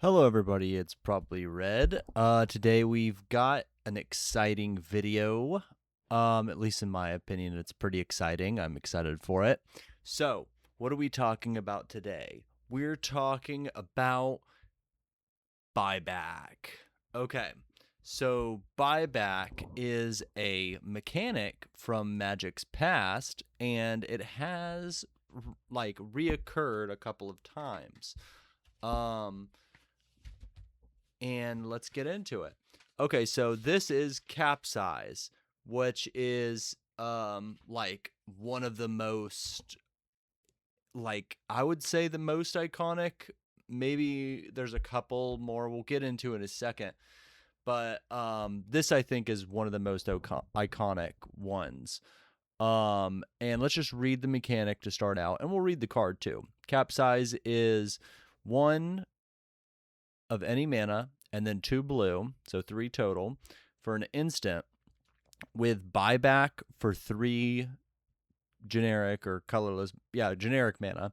Hello everybody, it's probably Red. Today we've got an exciting video. At least in my opinion, it's pretty exciting. I'm excited for it. So, what are we talking about today? We're talking about buyback. Okay. So, buyback is a mechanic from Magic's past, and it has like reoccurred a couple of times. Um and let's get into it. Okay, so this is Capsize, which is like one of the most, like, I would say the most iconic. Maybe there's a couple more we'll get into in a second, but this I think is one of the most iconic ones. And let's just read the mechanic to start out, and we'll read the card too. Capsize is one of any mana and then 2 blue, so 3 total, for an instant with buyback for 3 generic or colorless, generic mana.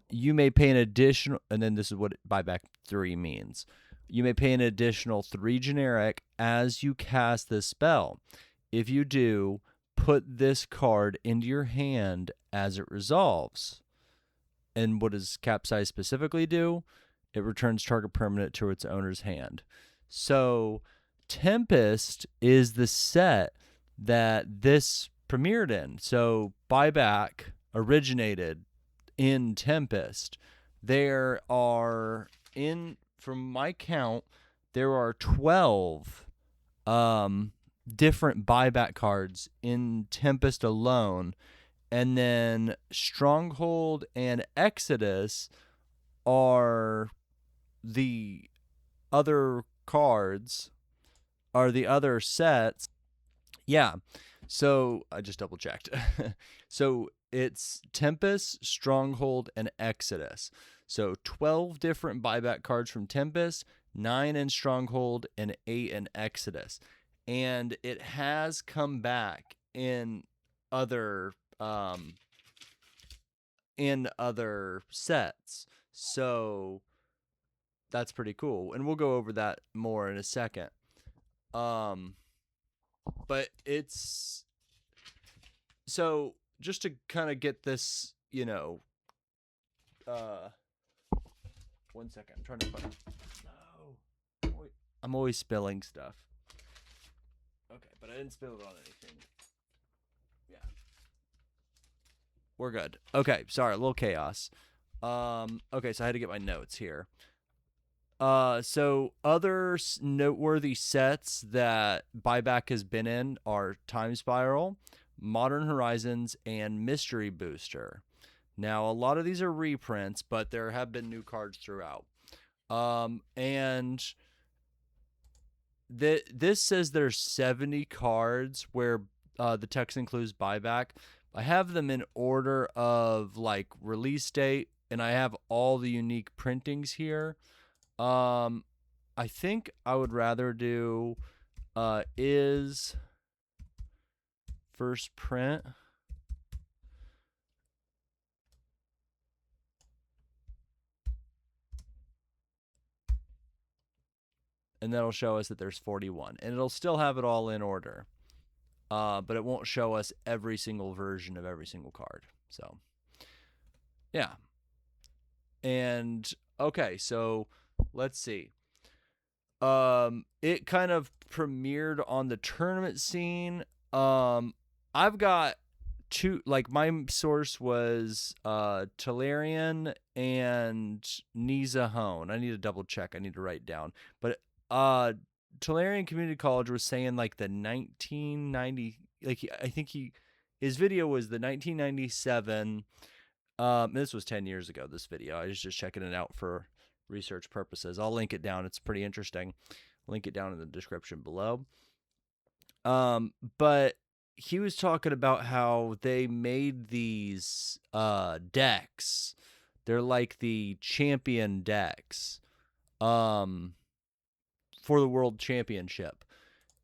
You may pay an additional, and then this is what buyback 3 means. You may pay an additional 3 generic as you cast this spell. If you do, put this card into your hand as it resolves. And what does Capsize specifically do? It returns target permanent to its owner's hand. So Tempest is the set that this premiered in. So Buyback originated in Tempest. There are, from my count, there are 12 different buyback cards in Tempest alone. And then Stronghold and Exodus are the other cards, are the other sets. Yeah. So I just double checked. So it's Tempest, Stronghold, and Exodus. So 12 different buyback cards from Tempest, 9 in Stronghold, and 8 in Exodus. And it has come back in other sets. So that's pretty cool, and we'll go over that more in a second. But it's, so just to kind of get this, 1 second. I'm trying to find. No, I'm always spilling stuff. Okay, but I didn't spill it on anything. Yeah, we're good. Okay, sorry, a little chaos. Okay, so I had to get my notes here. So other noteworthy sets that Buyback has been in are Time Spiral, Modern Horizons, and Mystery Booster. Now, a lot of these are reprints, but there have been new cards throughout. And this says there's 70 cards where the text includes Buyback. I have them in order of like release date, and I have all the unique printings here. I think I would rather do is first print. And that'll show us that there's 41. And it'll still have it all in order. But it won't show us every single version of every single card. So, yeah. And, okay, so let's see. It kind of premiered on the tournament scene. I've got two, like, my source was Tolarian and Nizzahon. I need to double check. I need to write down. But Tolarian Community College was saying like the 1990, like, I think his video was the 1997. This was 10 years ago, this video. I was just checking it out for research purposes. I'll link it down. It's pretty interesting. Link it down in the description below. But he was talking about how they made these decks. They're like the champion decks for the world championship.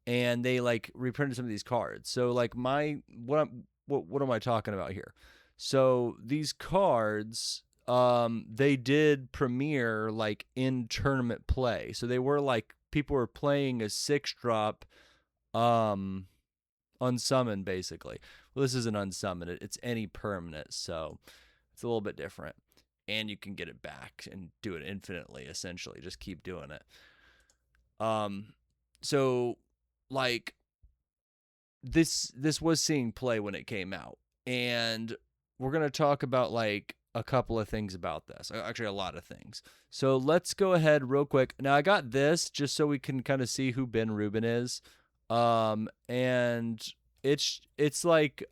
And they like reprinted some of these cards. So like what am I talking about here? So these cards, they did premiere like in tournament play. So they were like, people were playing a 6-drop unsummoned basically. Well, this isn't unsummoned, it's any permanent, so it's a little bit different. And you can get it back and do it infinitely, essentially. Just keep doing it. So like this was seeing play when it came out, and we're gonna talk about like a couple of things about this. Actually, a lot of things. So let's go ahead real quick. Now I got this just so we can kind of see who Ben Rubin is. And it's like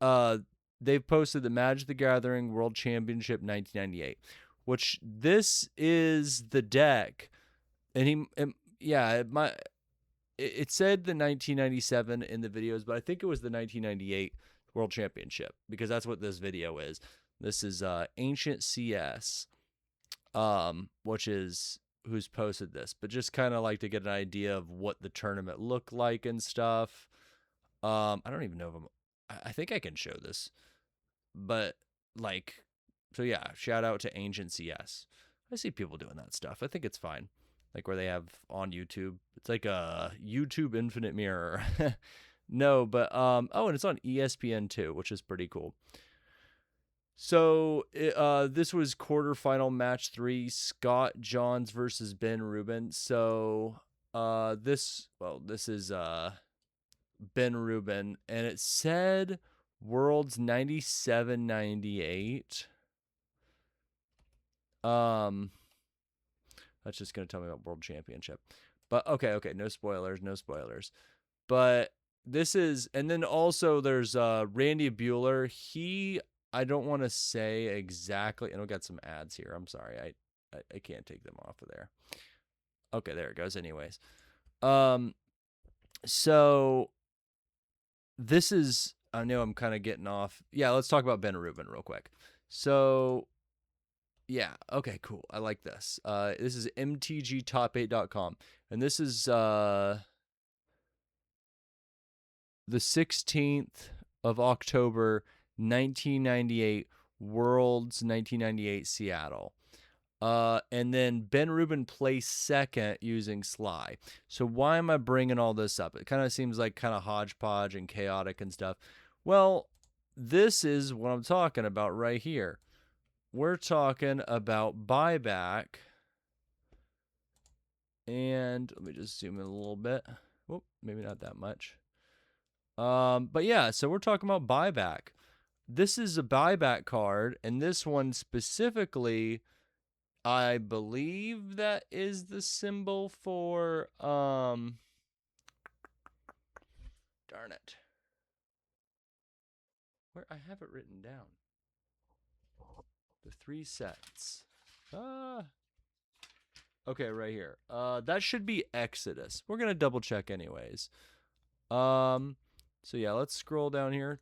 they've posted the Magic the Gathering World Championship 1998, which this is the deck. And it said the 1997 in the videos, but I think it was the 1998 World Championship, because that's what this video is. This is Ancient CS, which is who's posted this, but just kind of like to get an idea of what the tournament looked like and stuff. I don't even know if I think I can show this, but like, so yeah, shout out to Ancient CS. I see people doing that stuff. I think it's fine. Like where they have on YouTube, it's like a YouTube infinite mirror. No, but and it's on ESPN too, which is pretty cool. So this was quarterfinal match 3, Scott Johns versus Ben Rubin. So this is Ben Rubin, and it said Worlds 97-98. That's just gonna tell me about World Championship. But okay, no spoilers. But this is, and then also there's Randy Bueller. I don't want to say exactly. And we got some ads here. I'm sorry. I can't take them off of there. Okay, there it goes. Anyways. So this is, I know I'm kind of getting off. Yeah, let's talk about Ben Rubin real quick. So yeah, okay, cool. I like this. This is mtgtop8.com. And this is the 16th of October 1998, Worlds 1998 Seattle. And then Ben Rubin placed second using Sly. So why am I bringing all this up? It kind of seems like kind of hodgepodge and chaotic and stuff. Well, this is what I'm talking about right here. We're talking about Buyback. And let me just zoom in a little bit. Whoop, maybe not that much. But yeah, so we're talking about Buyback. This is a Buyback card, and this one specifically, I believe that is the symbol for, darn it. Where I have it written down. The 3 sets. Okay, right here. That should be Exodus. We're gonna double check anyways. So yeah, let's scroll down here.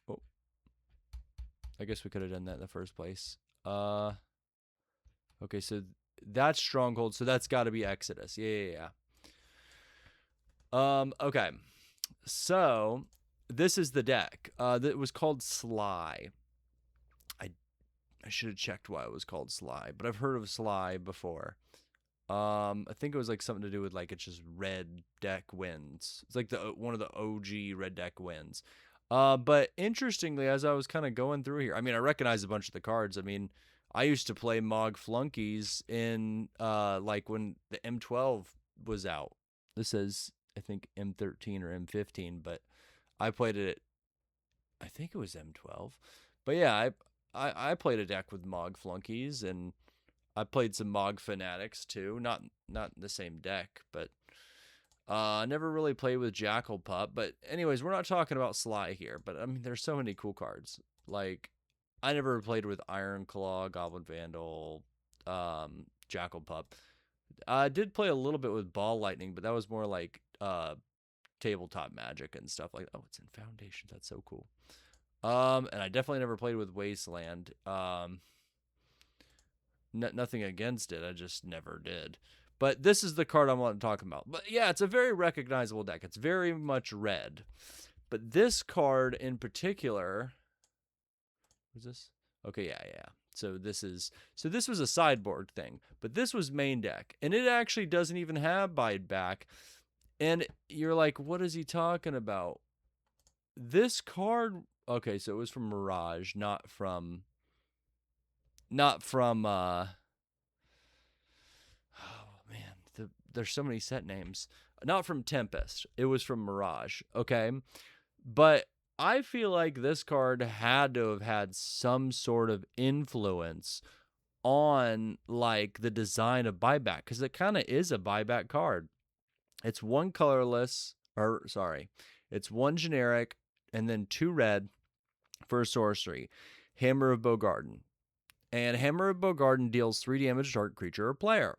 Oh, I guess we could have done that in the first place. Okay, so that's Stronghold, so that's got to be Exodus. Yeah. Okay, so this is the deck. That was called Sly. I should have checked why it was called Sly, but I've heard of Sly before. I think it was like something to do with like it's just red deck wins. It's like one of the OG red deck wins. But interestingly, as I was kind of going through here, I mean, I recognize a bunch of the cards. I mean, I used to play Mog Flunkies in like when the M12 was out. This says I think M13 or M15, but I played it. I think it was M12. But yeah, I played a deck with Mog Flunkies, and I played some Mog Fanatics too. Not the same deck, but I never really played with Jackal Pup. But anyways, we're not talking about Sly here. But I mean, there's so many cool cards. Like, I never played with Iron Claw, Goblin Vandal, Jackal Pup. I did play a little bit with Ball Lightning, but that was more like tabletop Magic and stuff like that. Oh, it's in Foundations. That's so cool. And I definitely never played with Wasteland. Nothing against it. I just never did. But this is the card I want to talk about. But yeah, it's a very recognizable deck. It's very much red. But this card in particular, Was this? Okay, yeah. So this was a sideboard thing, but this was main deck, and it actually doesn't even have Buyback. And you're like, what is he talking about? This card, okay, so it was from Mirage, not from oh man, there's so many set names. Not from Tempest. It was from Mirage, okay? But I feel like this card had to have had some sort of influence on like the design of Buyback, because it kind of is a Buyback card. It's one colorless, it's one generic and then 2 red for a sorcery, Hammer of Bogarden. And Hammer of Bogarden deals 3 damage to target creature or player.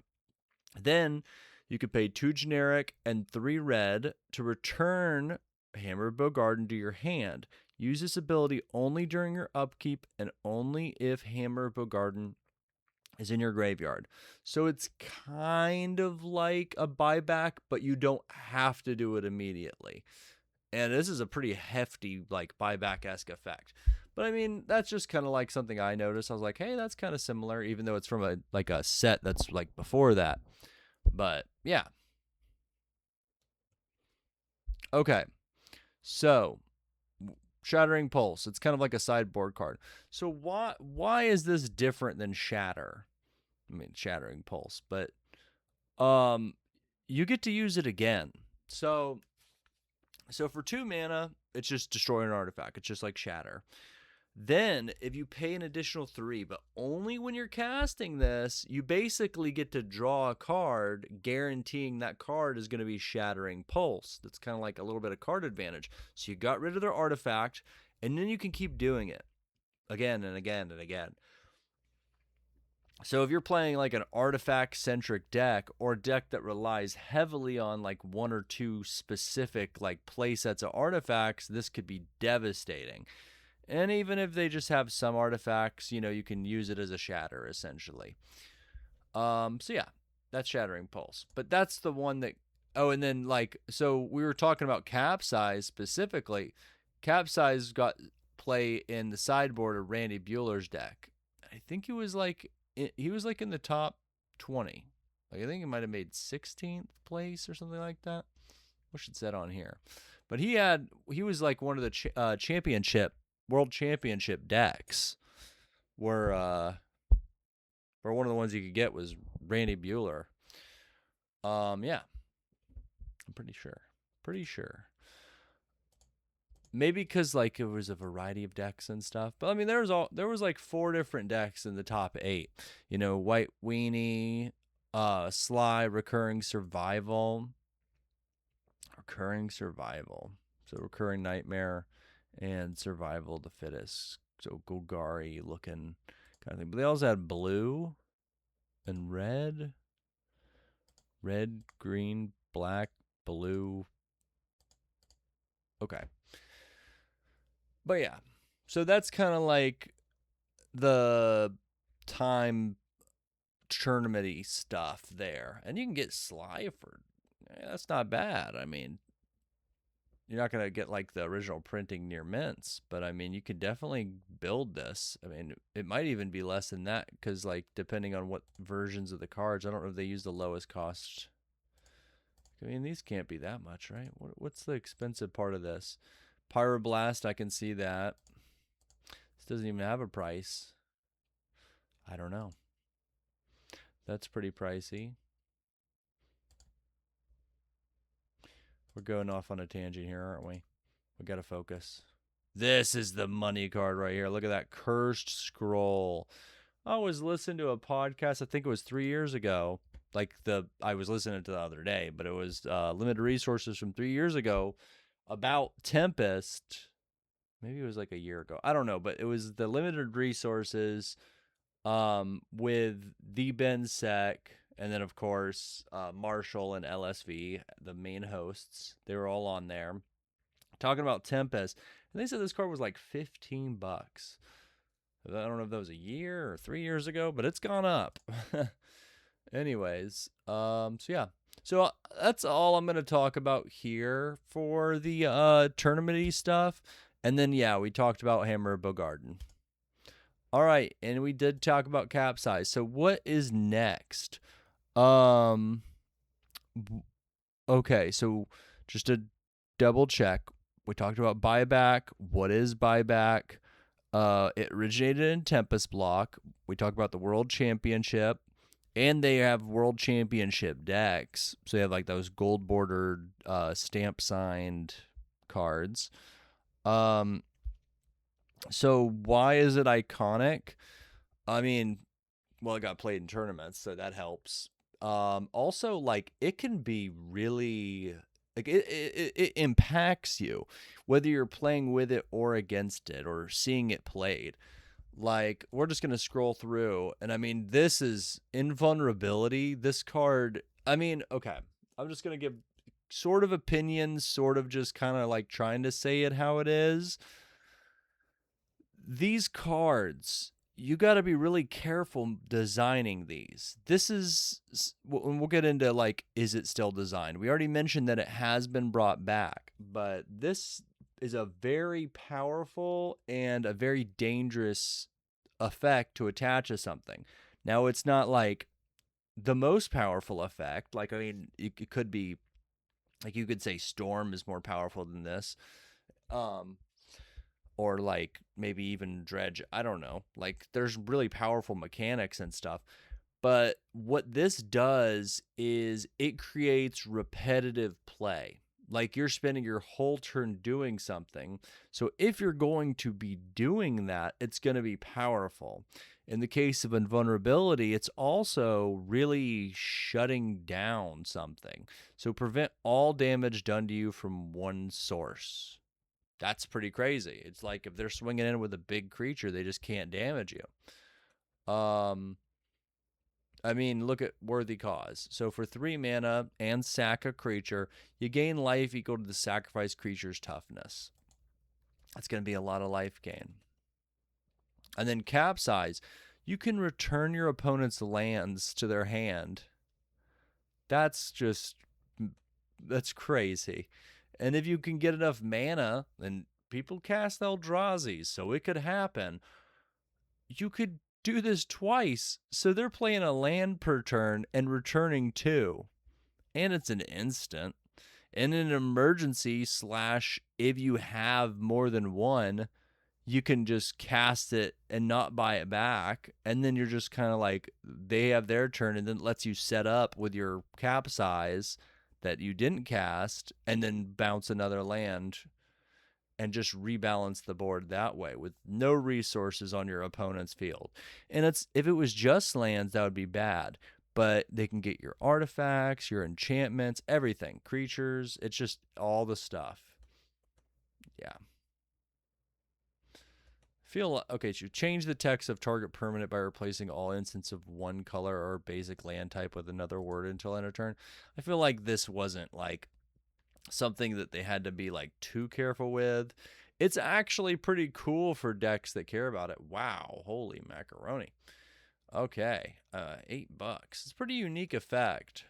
Then you could pay 2 generic and 3 red to return Hammer of Bogarden to your hand. Use this ability only during your upkeep and only if Hammer of Bogarden is in your graveyard. So it's kind of like a Buyback, but you don't have to do it immediately. And this is a pretty hefty, like, Buyback-esque effect. But I mean, that's just kind of like something I noticed. I was like, hey, that's kind of similar, even though it's from a set that's like before that. But yeah. Okay. So Shattering Pulse. It's kind of like a sideboard card. So why is this different than Shatter? I mean, Shattering Pulse, but you get to use it again. So for 2 mana, it's just destroy an artifact. It's just like Shatter. Then, if you pay an additional 3, but only when you're casting this, you basically get to draw a card, guaranteeing that card is going to be Shattering Pulse. That's kind of like a little bit of card advantage. So you got rid of their artifact, and then you can keep doing it again and again and again. So if you're playing like an artifact-centric deck, or a deck that relies heavily on like 1 or 2 specific like play sets of artifacts, this could be devastating. And even if they just have some artifacts, you can use it as a shatter, essentially. So yeah, that's Shattering Pulse. But that's the one that... Oh, and then, so we were talking about Capsized specifically. Capsized got play in the sideboard of Randy Bueller's deck. I think he was in the top 20. I think he might have made 16th place or something like that. Wish it said on here. But he was like one of the World Championship decks, where one of the ones you could get was Randy Bueller. Yeah, I'm pretty sure. Maybe because like it was a variety of decks and stuff. But I mean, there was like 4 different decks in the top 8. White Weenie, Sly, Recurring Survival. So Recurring Nightmare and Survival of the Fittest. So Golgari looking kind of thing. But they also had blue and red. Red, green, black, blue. Okay. But yeah. So that's kind of like the time tournament-y stuff there. And you can get Sly for... that's not bad. I mean, you're not going to get like the original printing near mints, but I mean, you could definitely build this. I mean, it might even be less than that, because like depending on what versions of the cards, I don't know if they use the lowest cost. I mean, these can't be that much, right? What's the expensive part of this? Pyroblast, I can see that. This doesn't even have a price. I don't know. That's pretty pricey. We're going off on a tangent here, aren't we? We got to focus. This is the money card right here. Look at that Cursed Scroll. I was listening to a podcast, I think it was 3 years ago. I was listening to the other day, but it was Limited Resources from 3 years ago about Tempest. Maybe it was like a year ago. I don't know, but it was the Limited Resources with the Ben Sec. And then, of course, Marshall and LSV, the main hosts, they were all on there talking about Tempest. And they said this card was like $15. I don't know if that was a year or 3 years ago, but it's gone up. Anyways, so yeah. So that's all I'm going to talk about here for the tournament-y stuff. And then, yeah, we talked about Hammer of Bogarden. All right, and we did talk about Capsized. So what is next? Um okay, so just to double check, we talked about Buyback. What is Buyback? It originated in Tempest block. We talked about the World Championship, and they have World Championship decks. So they have like those gold bordered stamp signed cards. Um so why is it iconic? I mean, well, it got played in tournaments, so that helps. Also, like it can be really like it impacts you, whether you're playing with it or against it or seeing it played. Like we're just gonna scroll through, and I mean, this is invulnerability. This card. I mean, okay, I'm just gonna give sort of opinions, sort of just kind of like trying to say it how it is. These cards, you got to be really careful designing these. This is, we'll get into like, is it still designed? We already mentioned that it has been brought back, but this is a very powerful and a very dangerous effect to attach to something. Now, it's not like the most powerful effect. Like, I mean, it could be, like, you could say Storm is more powerful than this. Um, or like maybe even Dredge. I don't know. Like there's really powerful mechanics and stuff. But what this does is it creates repetitive play. Like you're spending your whole turn doing something. So if you're going to be doing that, it's going to be powerful. In the case of invulnerability, it's also really shutting down something. So prevent all damage done to you from one source. That's pretty crazy. It's like if they're swinging in with a big creature, they just can't damage you. I mean, look at Worthy Cause. So for 3 mana and sack a creature, you gain life equal to the sacrificed creature's toughness. That's going to be a lot of life gain. And then Capsize. You can return your opponent's lands to their hand. That's crazy. And if you can get enough mana, and people cast Eldrazi, so it could happen, you could do this twice. So they're playing a land per turn and returning 2. And it's an instant. In an emergency / if you have more than one, you can just cast it and not buy it back. And then you're just kind of like, they have their turn, and then it lets you set up with your Capsize that you didn't cast and then bounce another land and just rebalance the board that way with no resources on your opponent's field. And if it was just lands, that would be bad. But they can get your artifacts, your enchantments, everything, creatures. It's just all the stuff. Yeah. Okay, so you change the text of target permanent by replacing all instances of one color or basic land type with another word until end of turn. I feel like this wasn't like something that they had to be like too careful with. It's actually pretty cool for decks that care about it. Wow, holy macaroni. Okay, $8. It's a pretty unique effect.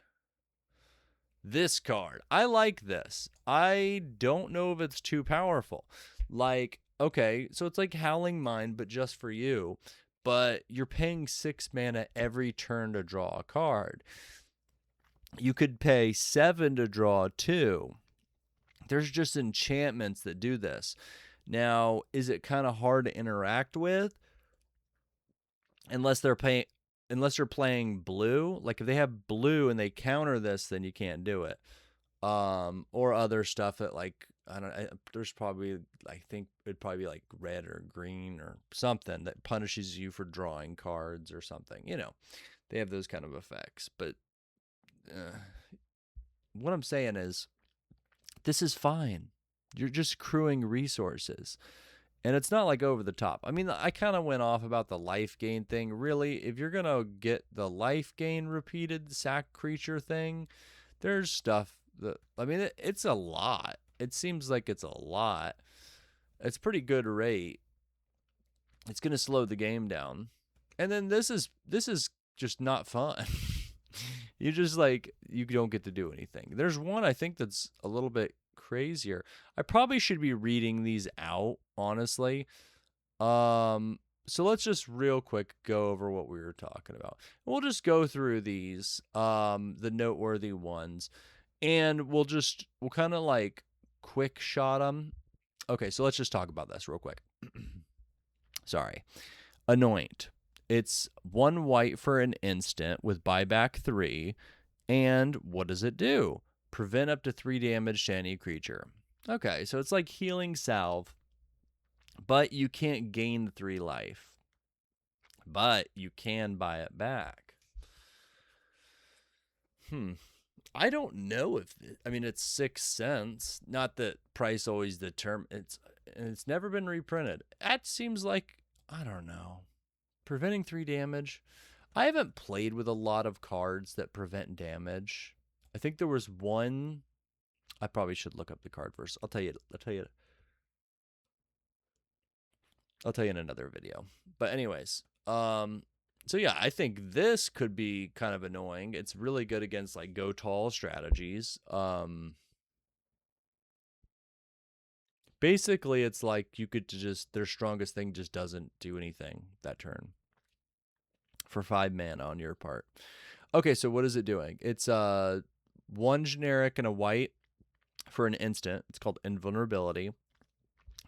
This card, I like this. I don't know if it's too powerful. Like, okay, so it's like Howling Mind, but just for you. But you're paying 6 mana every turn to draw a card. You could pay 7 to draw 2. There's just enchantments that do this. Now, is it kind of hard to interact with? Unless you're playing blue. Like if they have blue and they counter this, then you can't do it. Or other stuff that like there's probably, I think it'd probably be like red or green or something that punishes you for drawing cards or something. You know, they have those kind of effects. But what I'm saying is, this is fine. You're just accruing resources. And it's not like over the top. I mean, I kind of went off about the life gain thing. Really, if you're going to get the life gain repeated sack creature thing, there's stuff that, I mean, it's a lot. It seems like it's a lot. It's pretty good rate. It's going to slow the game down. And then this is just not fun. You just like, you don't get to do anything. There's one I think that's a little bit crazier. I probably should be reading these out, honestly. so let's just real quick go over what we were talking about. We'll just go through these, the noteworthy ones, and we'll kind of like quick shot them. Okay, so let's just talk about this real quick. Sorry. Anoint. It's 1 white for an instant with buyback 3. And what does it do? Prevent up to 3 damage to any creature. Okay, so it's like healing salve, but you can't gain the 3 life. But you can buy it back. I don't know if it's 6 cents. Not that price always determines. It's never been reprinted. That seems like, I don't know, preventing 3 damage. I haven't played with a lot of cards that prevent damage. I think there was one. I probably should look up the card first. I'll tell you in another video. But anyways, so yeah, I think this could be kind of annoying. It's really good against like go tall strategies. Basically it's like you could just, their strongest thing just doesn't do anything that turn for 5 mana on your part. Okay, so what is it doing? It's 1 generic and a white for an instant. It's called Invulnerability.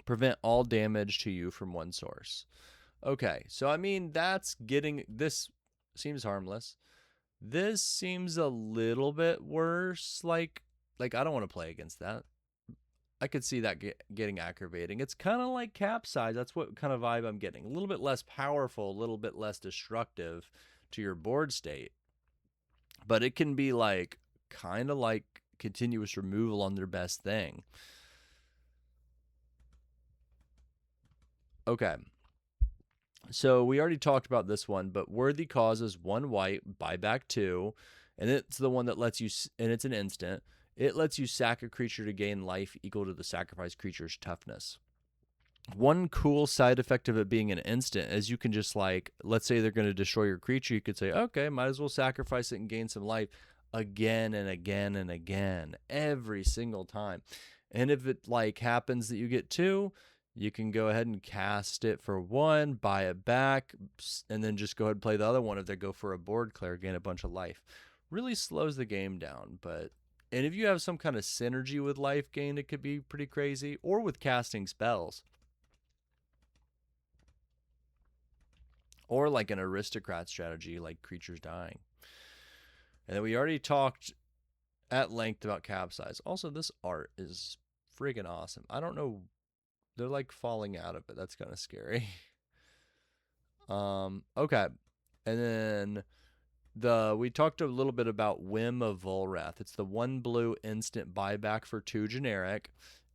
Prevent all damage to you from 1 source. Okay, so I mean, that's getting, this seems harmless. This seems a little bit worse. Like I don't want to play against that. I could see that getting aggravating. It's kind of like Capsized. That's what kind of vibe I'm getting. A little bit less powerful, a little bit less destructive to your board state. But it can be like kind of like continuous removal on their best thing. Okay. So we already talked about this one, but Worthy Causes 1 white, buyback 2, and it's the one that lets you, and it's an instant. It lets you sack a creature to gain life equal to the sacrificed creature's toughness. One cool side effect of it being an instant is you can just like, let's say they're going to destroy your creature, you could say, okay, might as well sacrifice it and gain some life again and again and again, every single time. And if it like happens that you get 2, you can go ahead and cast it for 1, buy it back, and then just go ahead and play the other one if they go for a board clear, gain a bunch of life. Really slows the game down, but, and if you have some kind of synergy with life gain, it could be pretty crazy, or with casting spells. Or like an aristocrat strategy, like creatures dying. And then we already talked at length about Capsized. Also, this art is friggin' awesome. I don't know, they're like falling out of it. That's kind of scary. Okay. And then we talked a little bit about Whim of Volrath. It's the 1 blue instant buyback for 2 generic.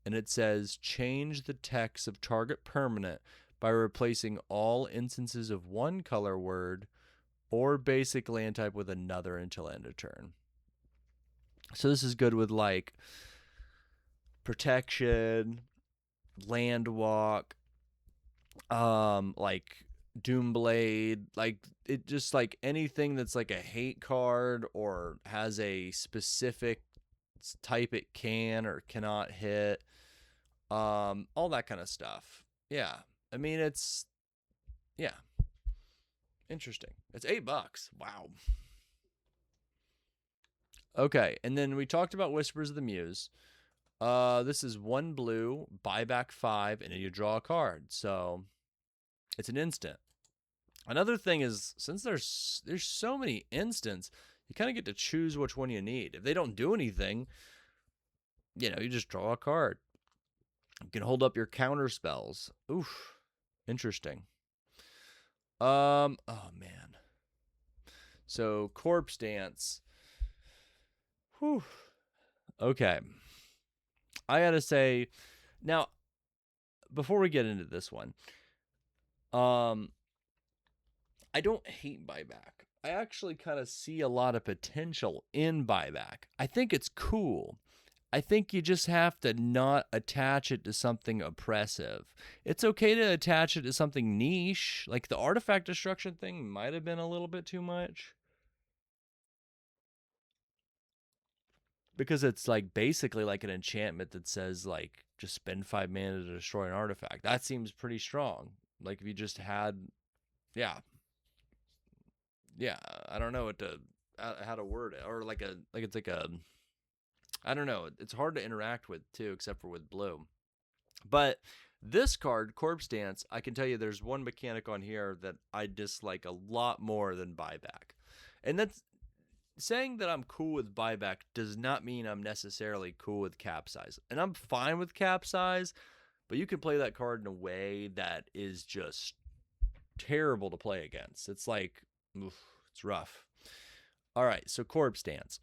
And it says change the text of target permanent by replacing all instances of 1 color word or basic land type with another until end of turn. So this is good with like protection, land walk, like Doomblade, like it just like anything that's like a hate card or has a specific type it can or cannot hit, all that kind of stuff. Yeah, I mean it's, yeah, interesting. It's $8. Wow. Okay, and then we talked about Whispers of the Muse. This is 1 blue, buyback 5, and you draw a card. So it's an instant. Another thing is, since there's so many instants, you kind of get to choose which one you need. If they don't do anything, you just draw a card. You can hold up your counter spells. Oof, interesting. Oh man. So Corpse Dance. Whew. Okay. I gotta say, now, before we get into this one, I don't hate Buyback. I actually kind of see a lot of potential in Buyback. I think it's cool. I think you just have to not attach it to something oppressive. It's okay to attach it to something niche. Like the artifact destruction thing might have been a little bit too much. Because it's like basically like an enchantment that says like just spend 5 mana to destroy an artifact. That seems pretty strong. Like if you just had, yeah, yeah, I don't know what to how to word it, or like it's like a, I don't know. It's hard to interact with too, except for with blue. But this card, Corpse Dance, I can tell you there's one mechanic on here that I dislike a lot more than Buyback. And that's saying that I'm cool with Buyback does not mean I'm necessarily cool with Capsize. And I'm fine with Capsize, but you can play that card in a way that is just terrible to play against. It's like, oof, it's rough. All right, so Corpse Dance.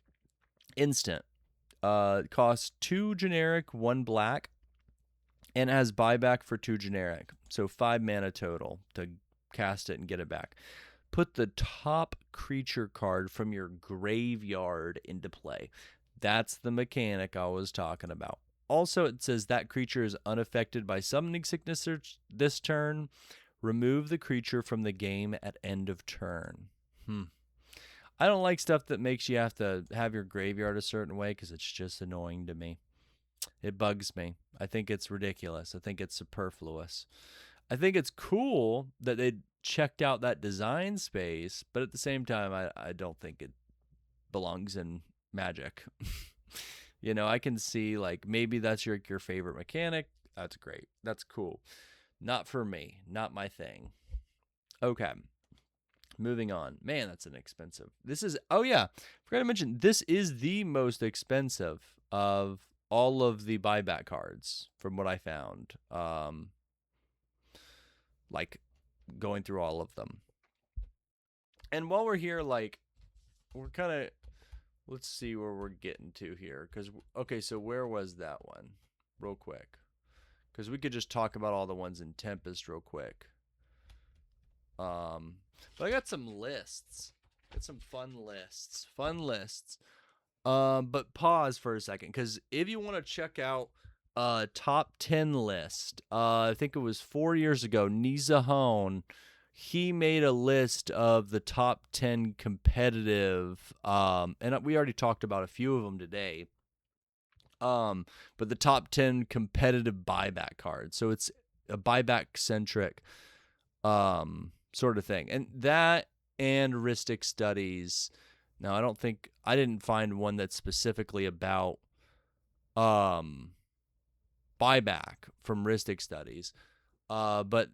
Instant. Costs 2 generic, 1 black, and it has buyback for 2 generic. So 5 mana total to cast it and get it back. Put the top creature card from your graveyard into play. That's the mechanic I was talking about. Also, it says that creature is unaffected by summoning sickness this turn. Remove the creature from the game at end of turn. I don't like stuff that makes you have to have your graveyard a certain way because it's just annoying to me. It bugs me. I think it's ridiculous. I think it's superfluous. I think it's cool that they checked out that design space, but at the same time, I don't think it belongs in Magic. You know, I can see like maybe that's your favorite mechanic. That's great. That's cool. Not for me. Not my thing. Okay. Moving on. Man, that's inexpensive. This is, oh yeah, forgot to mention, this is the most expensive of all of the buyback cards from what I found. Like going through all of them. And while we're here, like, we're kind of, let's see where we're getting to here. Because, okay, so where was that one? Real quick. Because we could just talk about all the ones in Tempest real quick. But I got some lists. Got some fun lists. But pause for a second, because if you want to check out a top 10 list, I think it was 4 years ago, Nizzahon, he made a list of the top 10 competitive, and we already talked about a few of them today, but the top 10 competitive buyback cards. So it's a buyback-centric sort of thing. And that and Rhystic Studies. Now, I didn't find one that's specifically about buyback from Rhystic Studies. But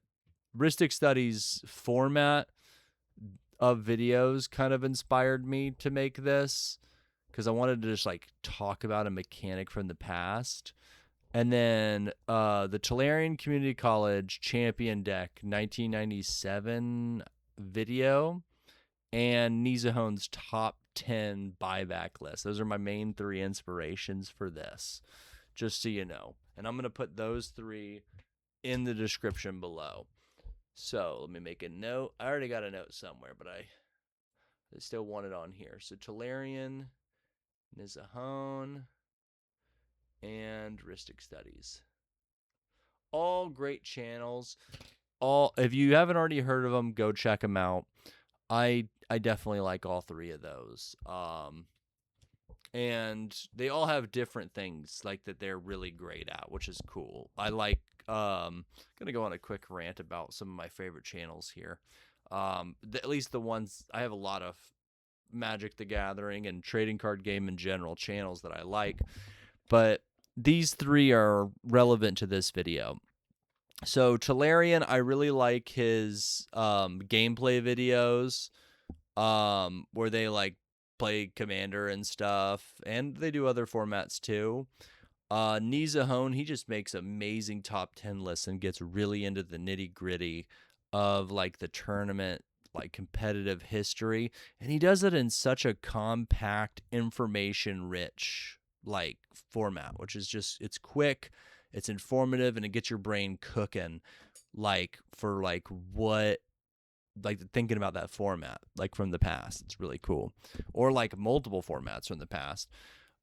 Rhystic Studies format of videos kind of inspired me to make this, because I wanted to just like talk about a mechanic from the past. And then the Tolarian Community College Champion Deck 1997 video and Nizzahon's top 10 buyback list. Those are my main 3 inspirations for this, just so you know. And I'm going to put those 3 in the description below. So let me make a note. I already got a note somewhere, but I still want it on here. So Tolarian, Nizzahon, and Rhystic Studies. All great channels. If you haven't already heard of them, go check them out. I definitely like all 3 of those. And they all have different things like that they're really great at, which is cool. I like gonna go on a quick rant about some of my favorite channels here. At least the ones I have a lot of Magic the Gathering and trading card game in general channels that I like, but these 3 are relevant to this video. So Tolarian, I really like his gameplay videos where they like play Commander and stuff, and they do other formats too. Nizzahon, he just makes amazing top 10 lists and gets really into the nitty gritty of like the tournament, like competitive history, and he does it in such a compact, information rich like format, which is just, it's quick, it's informative, and it gets your brain cooking like for like what, like thinking about that format like from the past. It's really cool, or like multiple formats from the past.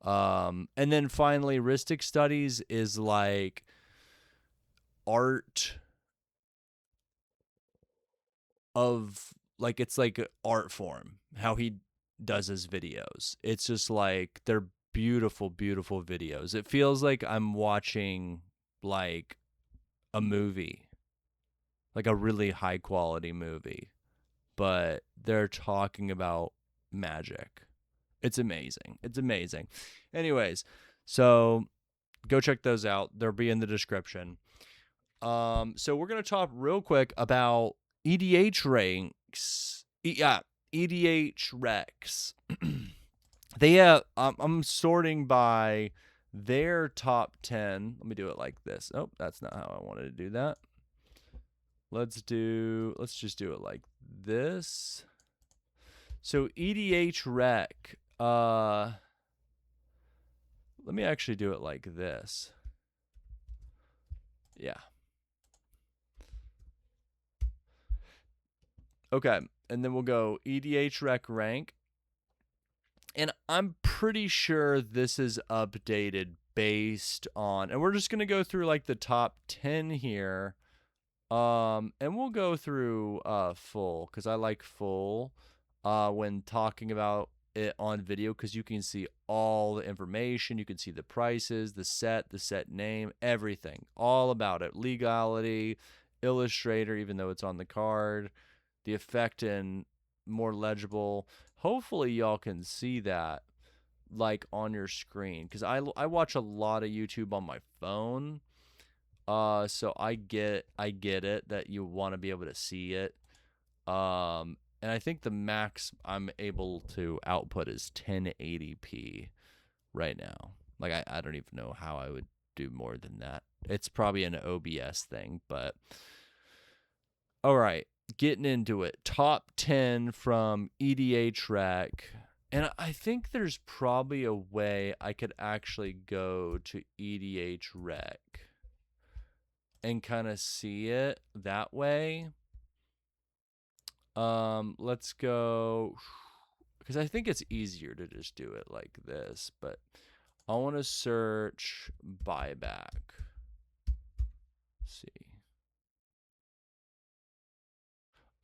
And then finally Rhystic Studies is like art of like, it's like an art form how he does his videos. It's just like they're beautiful videos. It feels like I'm watching like a movie like a really high quality movie, but they're talking about magic. It's amazing. It's amazing. Anyways, so go check those out. They'll be in the description. So we're gonna talk real quick about EDH ranks. EDHRECs. They have. I'm sorting by their top 10. Let me do it like this. Oh, that's not how I wanted to do that. Let's just do it like this. So EDHREC. Let me actually do it like this. Yeah. Okay, and then we'll go EDHREC rank. And I'm pretty sure this is updated based on, and we're just going to go through like the top 10 here. And we'll go through full, because I like full when talking about it on video, because you can see all the information. You can see the prices, the set name, everything, all about it. Legality, illustrator, even though it's on the card, the effect and more legible. Hopefully y'all can see that like on your screen, because I watch a lot of YouTube on my phone. So I get it that you want to be able to see it. And I think the max I'm able to output is 1080p right now. Like I don't even know how I would do more than that. It's probably an OBS thing, but all right, getting into it. Top 10 from EDHREC. And I think there's probably a way I could actually go to EDHREC and kind of see it that way. Let's go, because I think it's easier to just do it like this, but I want to search Buyback. Let's see.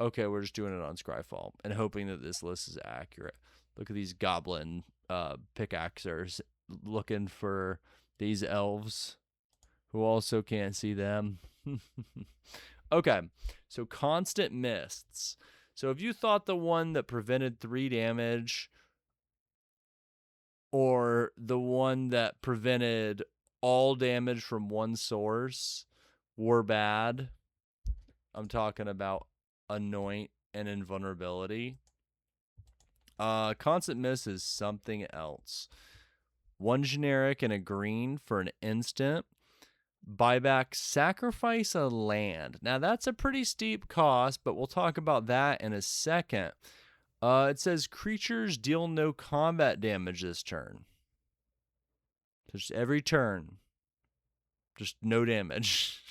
Okay, we're just doing it on Scryfall and hoping that this list is accurate. Look at these goblin pickaxers looking for these elves who also can't see them. Okay, so constant mists. So if you thought the one that prevented 3 damage or the one that prevented all damage from one source were bad, I'm talking about Anoint and Invulnerability. Constant Miss is something else. 1 generic and a green for an instant. Buyback, sacrifice a land. Now that's a pretty steep cost, but we'll talk about that in a second. It says creatures deal no combat damage this turn. Just every turn, just no damage.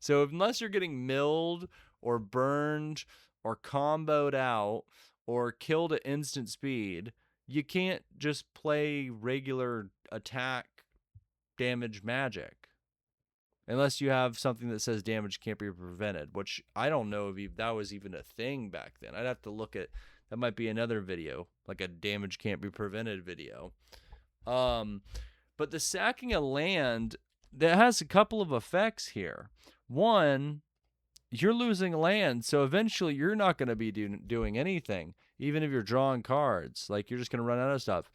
So unless you're getting milled or burned or comboed out or killed at instant speed, you can't just play regular attack damage magic. Unless you have something that says damage can't be prevented, which I don't know if that was even a thing back then. I'd have to look at, that might be another video, like a damage can't be prevented video. But the sacking of land, that has a couple of effects here. One, you're losing land, so eventually you're not going to be doing anything, even if you're drawing cards. Like, you're just going to run out of stuff.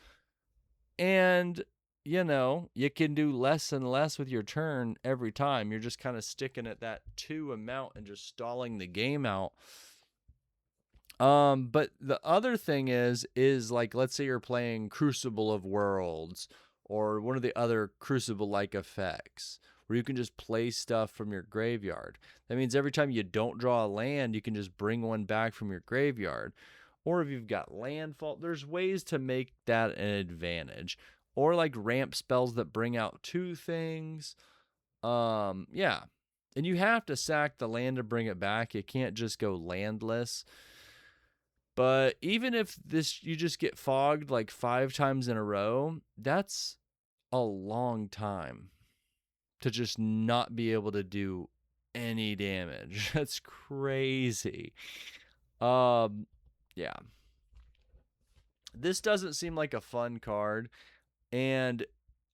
And you know, you can do less and less with your turn every time. You're just kind of sticking at that 2 amount and just stalling the game out. But the other thing is like, let's say you're playing Crucible of Worlds or one of the other Crucible-like effects where you can just play stuff from your graveyard. That means every time you don't draw a land, you can just bring one back from your graveyard. Or if you've got landfall, there's ways to make that an advantage. Or like ramp spells that bring out 2 things. Yeah. And you have to sack the land to bring it back. You can't just go landless. But even if you just get fogged like 5 times in a row, that's a long time to just not be able to do any damage. That's crazy. Yeah. This doesn't seem like a fun card. And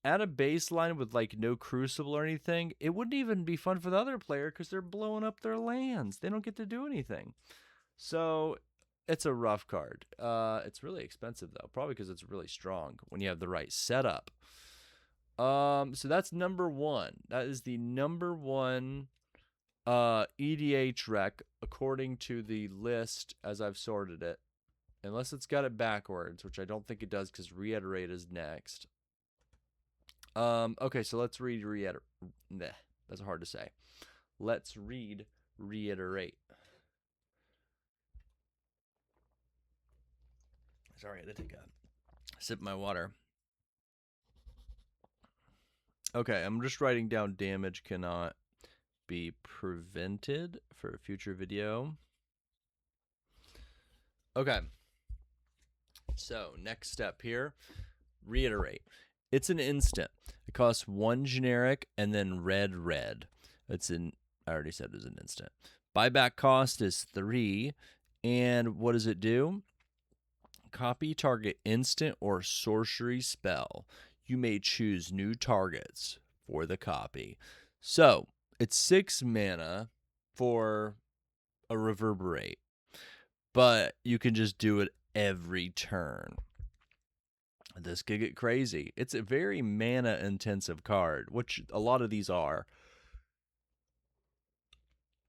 at a baseline with like no crucible or anything, it wouldn't even be fun for the other player because they're blowing up their lands. They don't get to do anything. So it's a rough card. It's really expensive though, probably because it's really strong when you have the right setup. So that's number one. That is the number one EDHREC according to the list as I've sorted it. Unless it's got it backwards, which I don't think it does because Reiterate is next. Okay, so let's read Reiterate. That's hard to say. Let's read Reiterate. Sorry, I had to take a sip of my water. Okay, I'm just writing down damage cannot be prevented for a future video. Okay. So, next step here, Reiterate. It's an instant. It costs 1 generic and then red. It's I already said it was an instant. Buyback cost is 3. And what does it do? Copy target instant or sorcery spell. You may choose new targets for the copy. So, it's 6 mana for a Reverberate. But you can just do it every turn. This could get crazy. It's a very mana intensive card, which a lot of these are.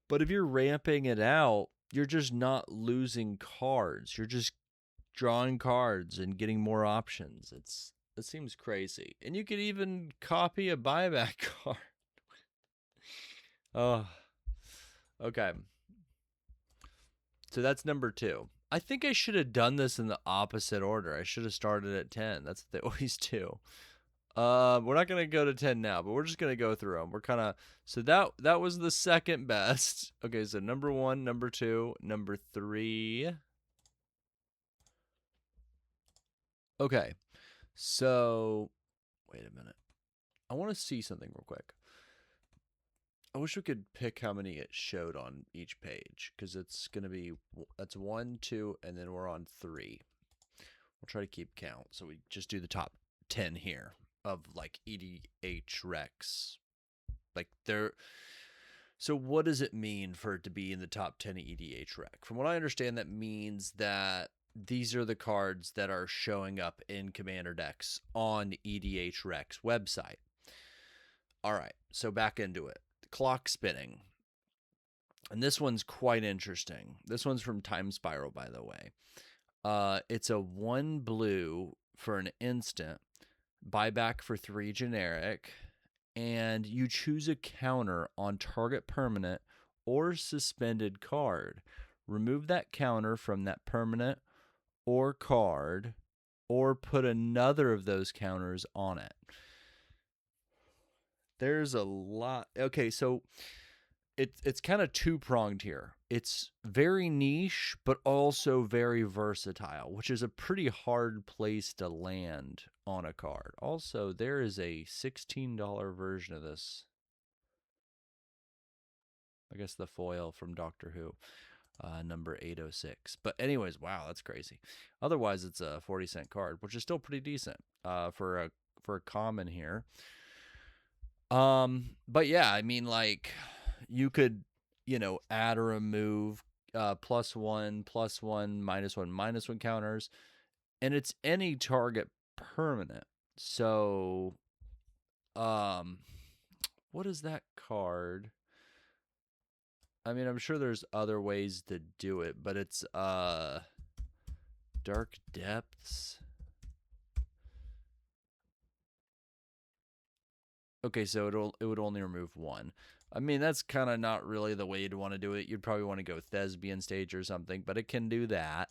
But if you're ramping it out, you're just not losing cards. You're just drawing cards and getting more options. It seems crazy. And you could even copy a buyback card. Oh. Okay. So that's number 2. I think I should have done this in the opposite order. I should have started at 10. That's what they always do. We're not going to go to 10 now, but we're just going to go through them. We're kind of, so that was the second best. Okay, so number 1, number 2, number 3. Okay, so wait a minute. I want to see something real quick. I wish we could pick how many it showed on each page, because it's going to be, that's 1, 2, and then we're on 3. We'll try to keep count. So we just do the top 10 here of like EDHRECs. Like they're, so what does it mean for it to be in the top 10 EDHREC? From what I understand, that means that these are the cards that are showing up in Commander decks on EDHREC's website. All right, so back into it. Clock spinning. And this one's quite interesting. This one's from Time Spiral, by the way. It's a 1 blue for an instant, buyback for 3 generic, and you choose a counter on target permanent or suspended card. Remove that counter from that permanent or card, or put another of those counters on it. There's a lot. Okay, so it's kind of two-pronged here. It's very niche, but also very versatile, which is a pretty hard place to land on a card. Also, there is a $16 version of this. I guess the foil from Doctor Who, number 806. But anyways, wow, that's crazy. Otherwise, it's a 40-cent card, which is still pretty decent for a common here. But yeah, I mean, like, you could, add or remove +1, +1, -1, -1 counters, and it's any target permanent. So, what is that card? I mean, I'm sure there's other ways to do it, but it's Dark Depths. Okay, so it would only remove 1. I mean, that's kind of not really the way you'd want to do it. You'd probably want to go Thespian Stage or something, but it can do that.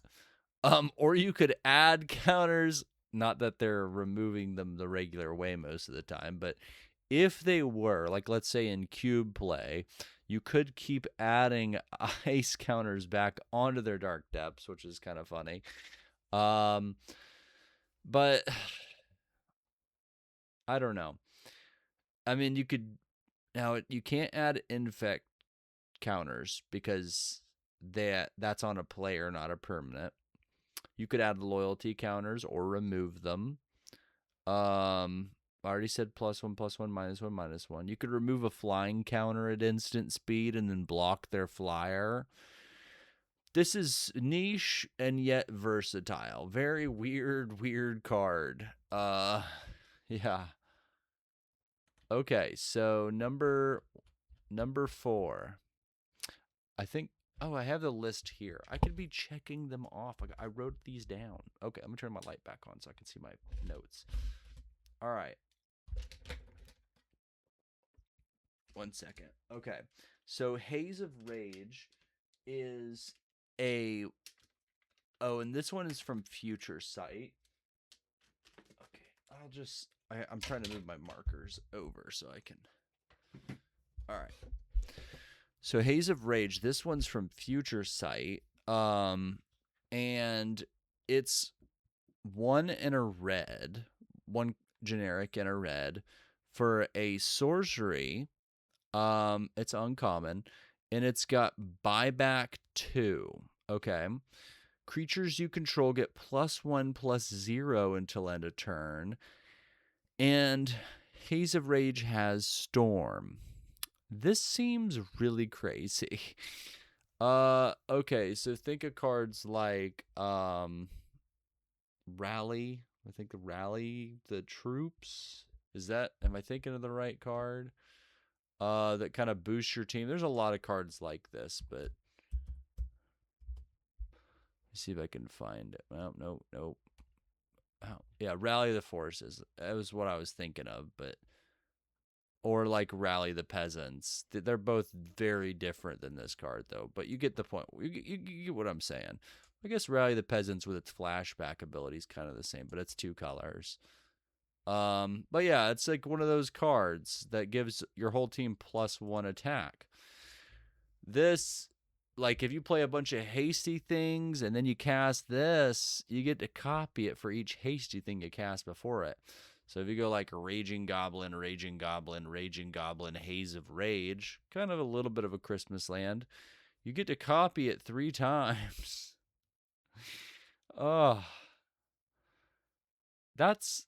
Or you could add counters, not that they're removing them the regular way most of the time, but if they were, like let's say in cube play, you could keep adding ice counters back onto their Dark Depths, which is kind of funny. But I don't know. I mean, you could, now you can't add infect counters because that's on a player, not a permanent. You could add loyalty counters or remove them. I already said +1, +1, -1, -1. You could remove a flying counter at instant speed and then block their flyer. This is niche and yet versatile. Very weird card. Yeah. Okay, so number 4. I think, oh, I have the list here. I could be checking them off. I wrote these down. Okay, I'm going to turn my light back on so I can see my notes. All right. 1 second. Okay. So Haze of Rage is a... Oh, and this one is from Future Sight. Okay. I'm trying to move my markers over so I can... All right. So Haze of Rage, this one's from Future Sight. And it's 1 and a red, 1 generic and a red for a sorcery. It's uncommon, and it's got Buyback 2. Okay. Creatures you control get +1/+0 until end of turn. And Haze of Rage has Storm. This seems really crazy. Okay, so think of cards like Rally. I think Rally the Troops. Am I thinking of the right card? That kind of boosts your team. There's a lot of cards like this, but let's see if I can find it. Oh, no. Oh, yeah, Rally the Forces. That was what I was thinking of, but or like Rally the Peasants. They're both very different than this card, though. But you get the point. You get what I'm saying. I guess Rally the Peasants with its flashback ability is kind of the same, but it's 2 colors. But yeah, it's like one of those cards that gives your whole team +1 attack. This, like, if you play a bunch of hasty things and then you cast this, you get to copy it for each hasty thing you cast before it. So if you go like Raging Goblin, Raging Goblin, Raging Goblin, Haze of Rage, kind of a little bit of a Christmas land, you get to copy it 3 times. Oh, that's,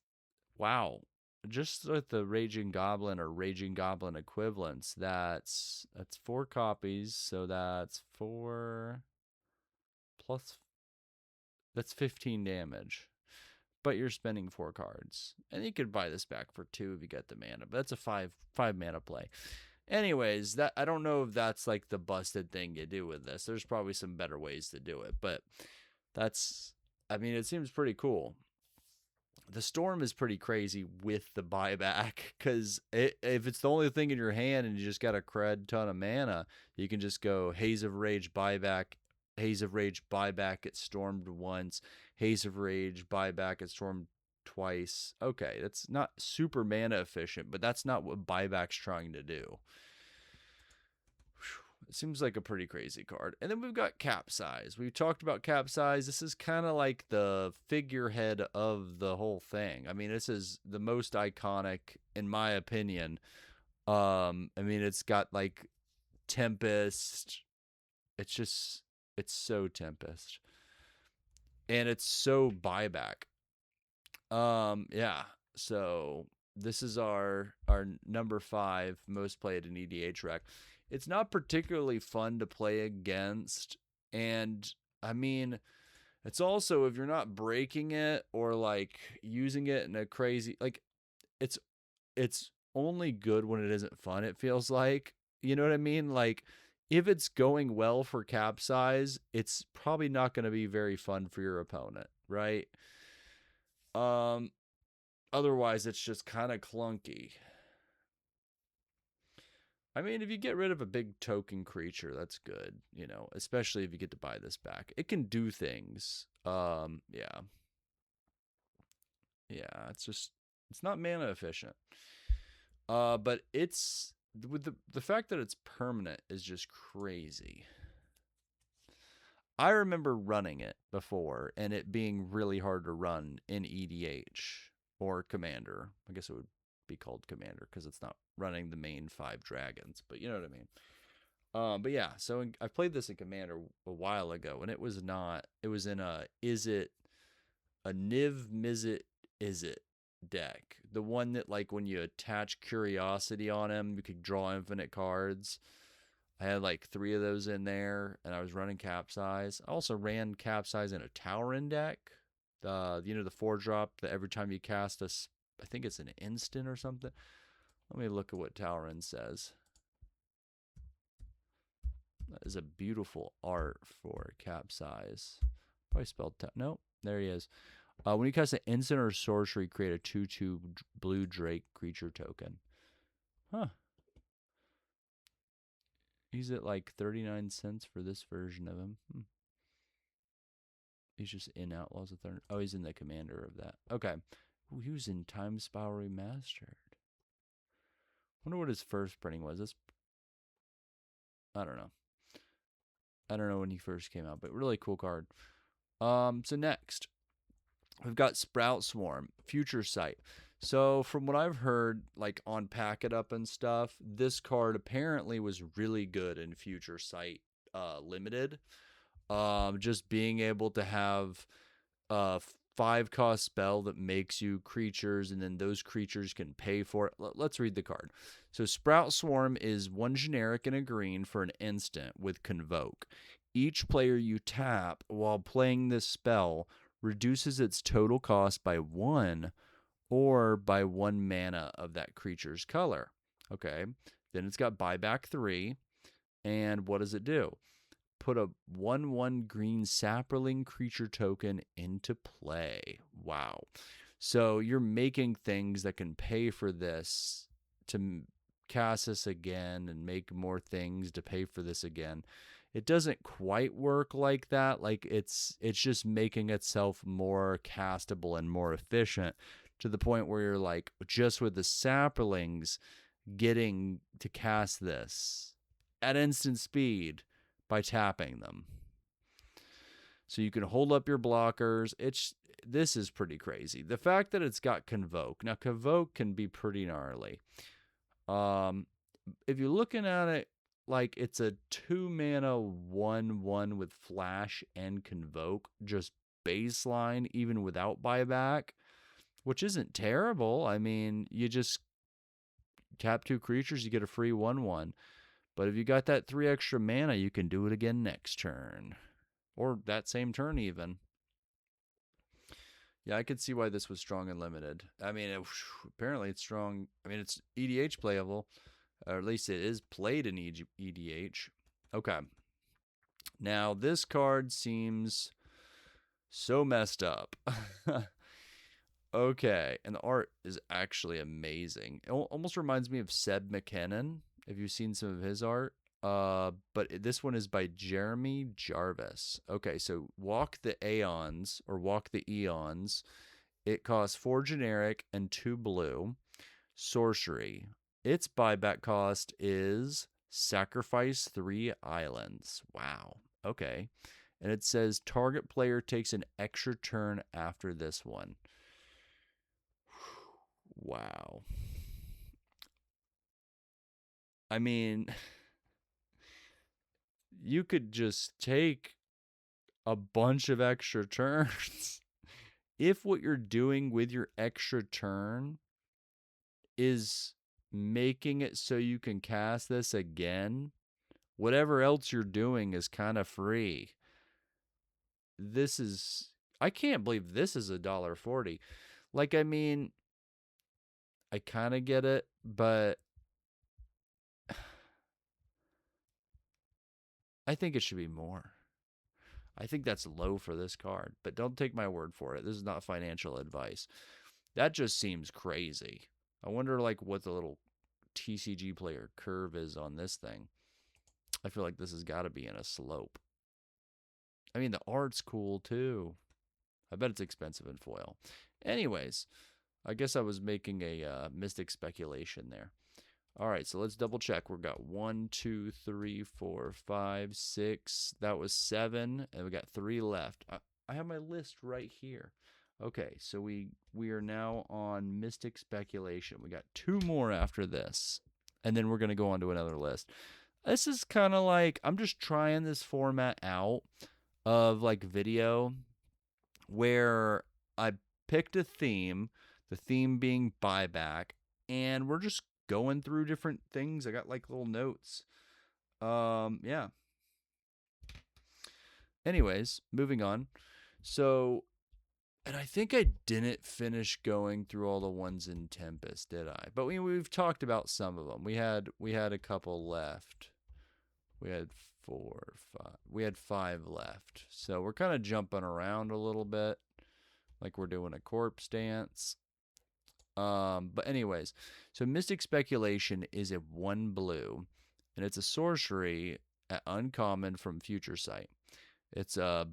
wow. Just with the Raging Goblin or Raging Goblin equivalents, that's 4 copies, so that's 4 plus, that's 15 damage. But you're spending 4 cards. And you could buy this back for 2 if you get the mana, but that's a 5 mana play. Anyways, that I don't know if that's like the busted thing you do with this. There's probably some better ways to do it, but it seems pretty cool. The Storm is pretty crazy with the buyback, because if it's the only thing in your hand and you just got a crud ton of mana, you can just go Haze of Rage buyback, Haze of Rage buyback, it stormed once, Haze of Rage buyback, it stormed twice. Okay, that's not super mana efficient, but that's not what buyback's trying to do. It seems like a pretty crazy card. And then we've got Capsized. We talked about Capsized. This is kind of like the figurehead of the whole thing. I mean, this is the most iconic, in my opinion. It's got like Tempest. It's so Tempest. And it's so buyback. Yeah. So this is our number 5 most played in EDHREC. It's not particularly fun to play against, and I mean, it's also, if you're not breaking it or like using it in a crazy, like, it's only good when it isn't fun, it feels like. You know what I mean? Like, if it's going well for Capsize, it's probably not going to be very fun for your opponent, right? Otherwise it's just kind of clunky. I mean, if you get rid of a big token creature, that's good, especially if you get to buy this back. It can do things. Yeah. Yeah, it's not mana efficient. But it's, with the fact that it's permanent is just crazy. I remember running it before and it being really hard to run in EDH or Commander. I guess it would be called Commander because it's not running the main 5 dragons, but you know what I mean. But yeah, so I played this in Commander a while ago, and it was in a Niv Mizzet Izzet deck. The one that, like, when you attach Curiosity on him, you could draw infinite cards. I had like 3 of those in there, and I was running Capsize. I also ran Capsize in a Tolarian deck. The 4-drop that every time you cast I think it's an instant or something. Let me look at what Tolarian says. That is a beautiful art for Capsize. Probably spelled no. There he is. When you cast an instant or sorcery, create a 2/2 blue Drake creature token. Huh. He's at like 39 cents for this version of him. He's just in Outlaws of Thunder. Oh, he's in the commander of that. Okay. Ooh, he was in Time Spiral Remastered. Wonder what his first printing was. I don't know. I don't know when he first came out, but really cool card. So next, we've got Sprout Swarm, Future Sight. So from what I've heard, like on Pack It Up and stuff, this card apparently was really good in Future Sight Limited. Just being able to have a 5-cost spell that makes you creatures, and then those creatures can pay for it. Let's read the card. So Sprout Swarm is 1 generic and a green for an instant with Convoke. Each player you tap while playing this spell reduces its total cost by 1 or by 1 mana of that creature's color. Okay. Then it's got Buyback 3. And what does it do? Put a 1/1 green Saproling creature token into play. Wow. So you're making things that can pay for this to cast this again and make more things to pay for this again. It doesn't quite work like that. Like it's just making itself more castable and more efficient to the point where you're like, just with the Saprolings getting to cast this at instant speed by tapping them. So you can hold up your blockers. This is pretty crazy. The fact that it's got Convoke. Now, Convoke can be pretty gnarly. If you're looking at it like it's a 2-mana 1/1 with Flash and Convoke, just baseline, even without Buyback, which isn't terrible. I mean, you just tap 2 creatures, you get a free 1/1. But if you got that 3 extra mana, you can do it again next turn. Or that same turn even. Yeah, I could see why this was strong and limited. I mean, apparently it's strong. I mean, it's EDH playable. Or at least it is played in EDH. Okay. Now, this card seems so messed up. Okay. And the art is actually amazing. It almost reminds me of Seb McKinnon, if you've seen some of his art. But this one is by Jeremy Jarvis. Okay, so Walk the Aeons, or Walk the Eons. It costs 4 generic and 2 blue. Sorcery. Its buyback cost is sacrifice 3 islands. Wow. Okay. And it says target player takes an extra turn after this one. Wow. I mean, you could just take a bunch of extra turns. If what you're doing with your extra turn is making it so you can cast this again, whatever else you're doing is kind of free. I can't believe this is $1.40. Like, I mean, I kind of get it, but I think it should be more. I think that's low for this card, but don't take my word for it. This is not financial advice. That just seems crazy. I wonder like what the little TCG player curve is on this thing. I feel like this has got to be in a slope. I mean, the art's cool too. I bet it's expensive in foil. Anyways, I guess I was making a mystic speculation there. All right, so let's double check. We've got 1, 2, 3, 4, 5, 6. That was 7, and we got 3 left. I have my list right here. Okay, so we are now on Mystic Speculation. We got 2 more after this, and then we're going to go on to another list. This is kind of like, I'm just trying this format out of like video where I picked a theme The theme being buyback, and we're just going through different things. I got like little notes. Yeah. Anyways, moving on. So, and I think I didn't finish going through all the ones in Tempest, did I? But we've talked about some of them. We had a couple left. We had 4, 5. We had 5 left. So we're kind of jumping around a little bit, like we're doing a corpse dance. But anyways, so Mystic Speculation is a 1 blue, and it's a sorcery at uncommon from Future Sight. It's got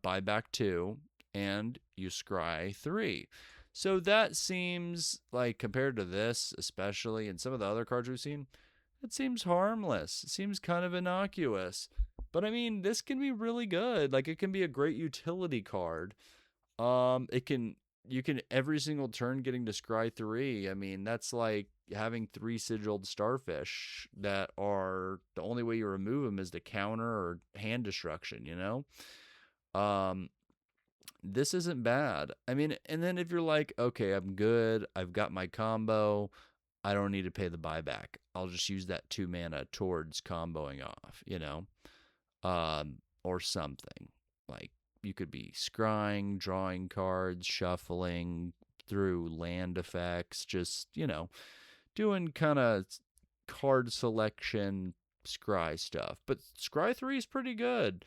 Buyback 2 and you scry 3. So that seems like, compared to this, especially, and some of the other cards we've seen, it seems harmless. It seems kind of innocuous. But I mean, this can be really good. Like, it can be a great utility card. You can every single turn getting to scry 3. I mean, that's like having 3 sigiled starfish that are, the only way you remove them is to counter or hand destruction, you know? This isn't bad. I mean, and then if you're like, okay, I'm good, I've got my combo, I don't need to pay the buyback, I'll just use that 2 mana towards comboing off, you know? Or something. Like, you could be scrying, drawing cards, shuffling through land effects, just, you know, doing kind of card selection scry stuff. But scry 3 is pretty good.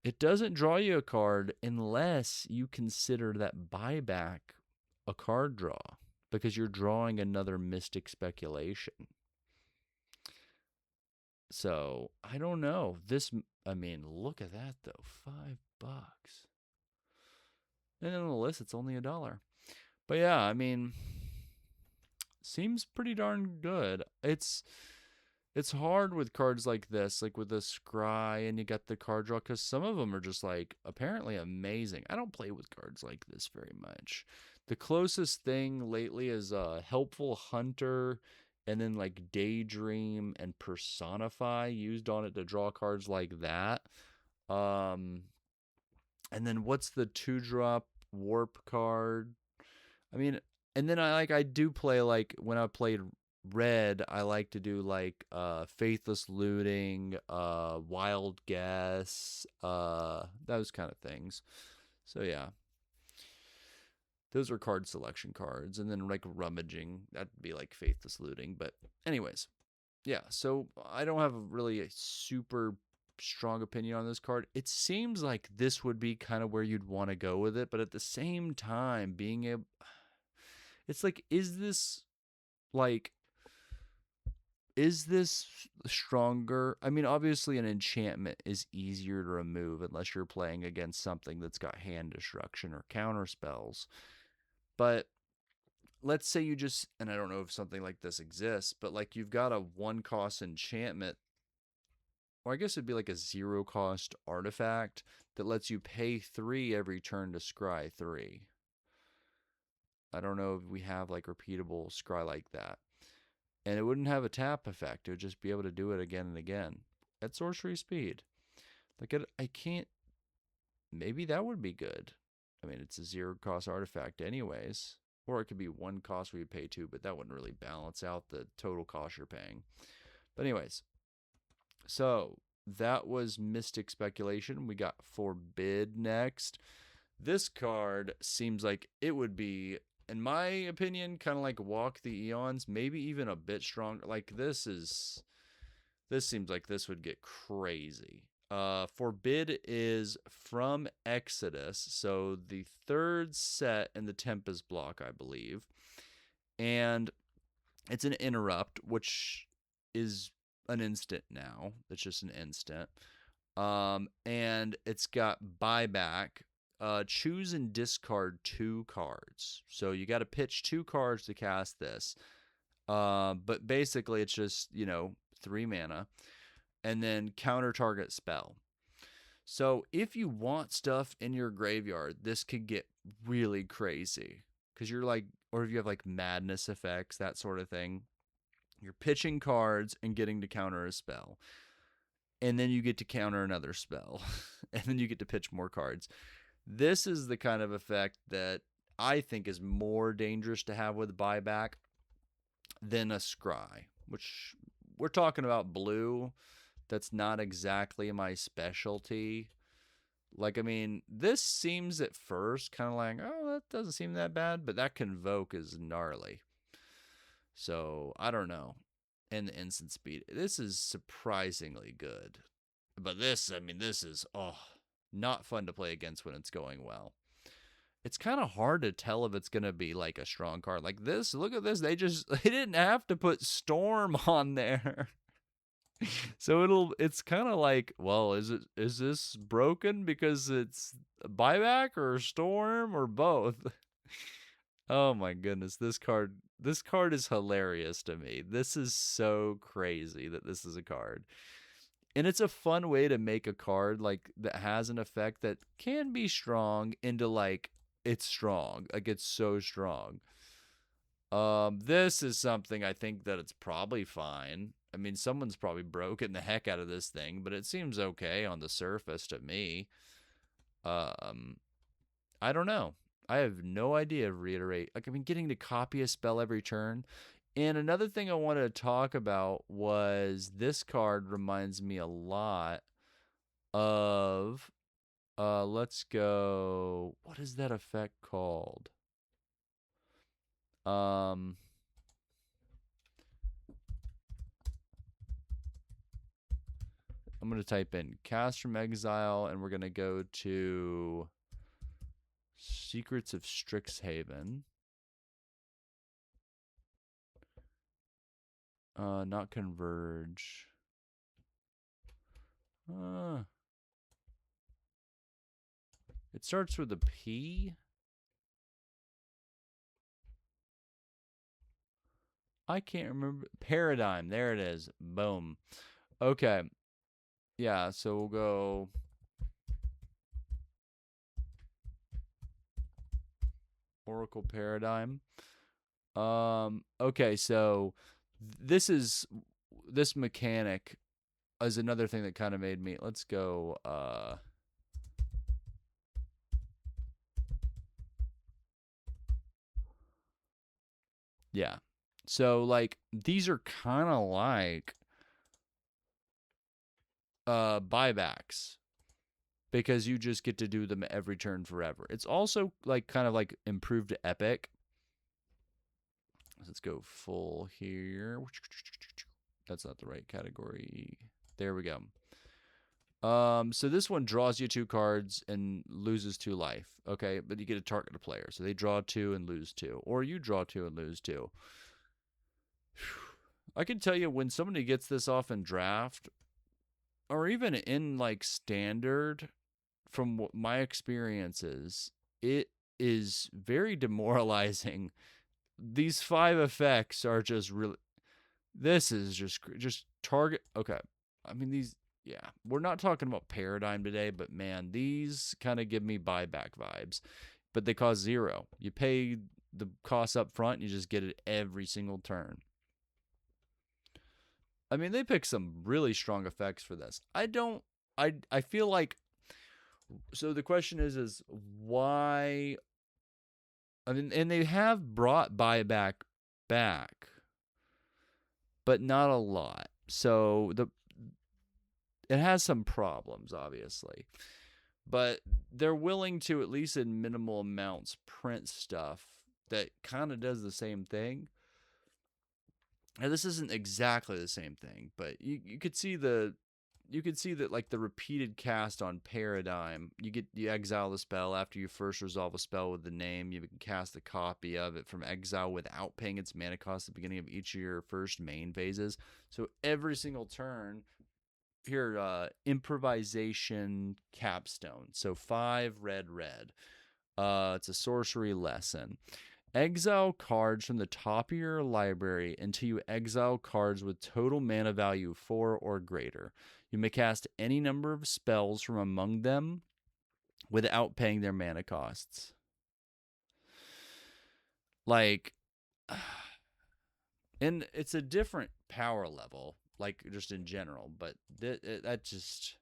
It doesn't draw you a card unless you consider that buyback a card draw, because you're drawing another Mystic Speculation. So, I don't know. I mean, look at that though. $5. And on the list, it's only $1. But yeah, I mean, seems pretty darn good. It's hard with cards like this, like with the scry and you got the card draw, because some of them are just like apparently amazing. I don't play with cards like this very much. The closest thing lately is Helpful Hunter, and then like Daydream and Personify used on it to draw cards like that. And then what's the 2-drop warp card? I mean, and then I do play, like when I played Red, I like to do like Faithless Looting, Wild Guess, those kind of things. So yeah, those are card selection cards. And then like Rummaging, that'd be like Faithless Looting. But anyways, yeah, so I don't have really a super strong opinion on this card. It seems like this would be kind of where you'd want to go with it, but at the same time, being able, it's like, is this stronger? I mean, obviously an enchantment is easier to remove unless you're playing against something that's got hand destruction or counter spells. But let's say you just, and I don't know if something like this exists, but like you've got a 1-cost enchantment, or I guess it'd be like a 0-cost artifact that lets you pay 3 every turn to scry 3. I don't know if we have like repeatable scry like that. And it wouldn't have a tap effect. It would just be able to do it again and again at sorcery speed. Like, I can't, maybe that would be good. I mean, it's a 0-cost artifact anyways. Or it could be 1 cost where you pay 2, but that wouldn't really balance out the total cost you're paying. But anyways, so that was Mystic Speculation. We got Forbid next. This card seems like it would be, in my opinion, kind of like Walk the Eons, maybe even a bit stronger. Like, this seems like this would get crazy. Forbid is from Exodus, so the 3rd set in the Tempest block, I believe. And it's an interrupt, which is an instant now. It's just an instant. And it's got buyback. Choose and discard 2 cards. So you got to pitch 2 cards to cast this. But basically it's just, 3 mana. And then counter target spell. So if you want stuff in your graveyard, this could get really crazy. Because you're like, or if you have like madness effects, that sort of thing. You're pitching cards and getting to counter a spell. And then you get to counter another spell. And then you get to pitch more cards. This is the kind of effect that I think is more dangerous to have with buyback than a scry, which we're talking about blue. That's not exactly my specialty. Like, I mean, this seems at first kind of like, oh, that doesn't seem that bad, but that Convoke is gnarly. So, I don't know. And the instant speed, this is surprisingly good. But this, I mean, this is, not fun to play against when it's going well. It's kind of hard to tell if it's going to be like a strong card. Like this, look at this. They didn't have to put Storm on there. So it's kind of like, well, is this broken because it's buyback or storm or both? Oh my goodness, this card is hilarious to me. This is so crazy that this is a card. And it's a fun way to make a card like that has an effect that can be strong into like it's strong. Like it's so strong. This is something I think that it's probably fine. I mean, someone's probably broken the heck out of this thing, but it seems okay on the surface to me. I don't know. I have no idea. Reiterate. Like, I mean, getting to copy a spell every turn. And another thing I wanted to talk about was this card reminds me a lot of. Let's go. What is that effect called? I'm going to type in Cast from Exile, and we're going to go to Secrets of Strixhaven. Not Converge. It starts with a P. I can't remember. Paradigm. There it is. Boom. Okay. Yeah, so we'll go Oracle Paradigm. Okay, so this mechanic is another thing that kind of made me. Let's go yeah. So like these are kind of like buybacks because you just get to do them every turn forever. It's also like kind of like improved to epic. Let's go full here. That's not the right category. There we go. So this one draws you 2 cards and loses 2 life. Okay, but you get to target a player. So they draw 2 and lose 2. Or you draw 2 and lose 2. I can tell you when somebody gets this off in draft, or even in like standard, from my experiences, it is very demoralizing. These 5 effects are just really. This is just target. Okay, I mean these. Yeah, we're not talking about Paradigm today, but man, these kind of give me buyback vibes. But they cost 0. You pay the cost up front, and you just get it every single turn. I mean, they pick some really strong effects for this. I feel like. So the question is why? I mean, and they have brought buyback back, but not a lot. So it has some problems, obviously, but they're willing to, at least in minimal amounts, print stuff that kind of does the same thing. Now, this isn't exactly the same thing, but you could see that like the repeated cast on Paradigm, you exile the spell after you first resolve a spell with the name. You can cast a copy of it from exile without paying its mana cost at the beginning of each of your first main phases. So every single turn. Here, improvisation capstone. So 5 red. It's a sorcery lesson. Exile cards from the top of your library until you exile cards with total mana value 4 or greater. You may cast any number of spells from among them without paying their mana costs. Like, and it's a different power level, like just in general, but that just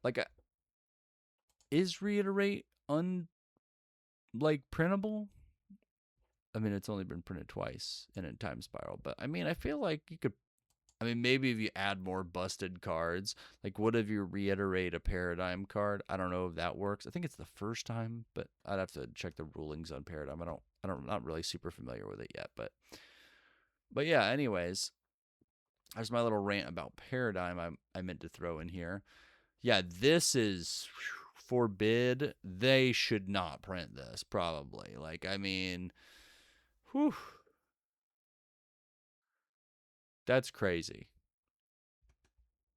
like is reiterate like printable. I mean, it's only been printed twice and in Time Spiral, but I mean, I feel like you could. I mean, maybe if you add more busted cards, like what if you reiterate a Paradigm card? I don't know if that works. I think it's the first time, but I'd have to check the rulings on Paradigm. I'm not really super familiar with it yet, but yeah. Anyways, there's my little rant about Paradigm. I meant to throw in here. Yeah, this is forbid. They should not print this. Probably. Like, I mean, whew, that's crazy.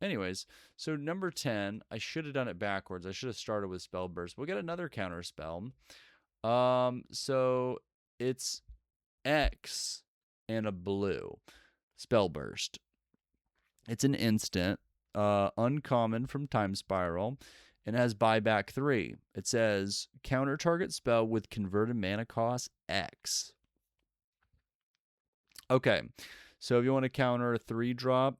Anyways, so number 10, I should have done it backwards. I should have started with Spell Burst. We'll get another counter spell. So it's X and a blue. Spell Burst. It's an instant, uncommon from Time Spiral, and has Buyback 3. It says counter target spell with converted mana cost X. Okay, so if you want to counter a 3-drop,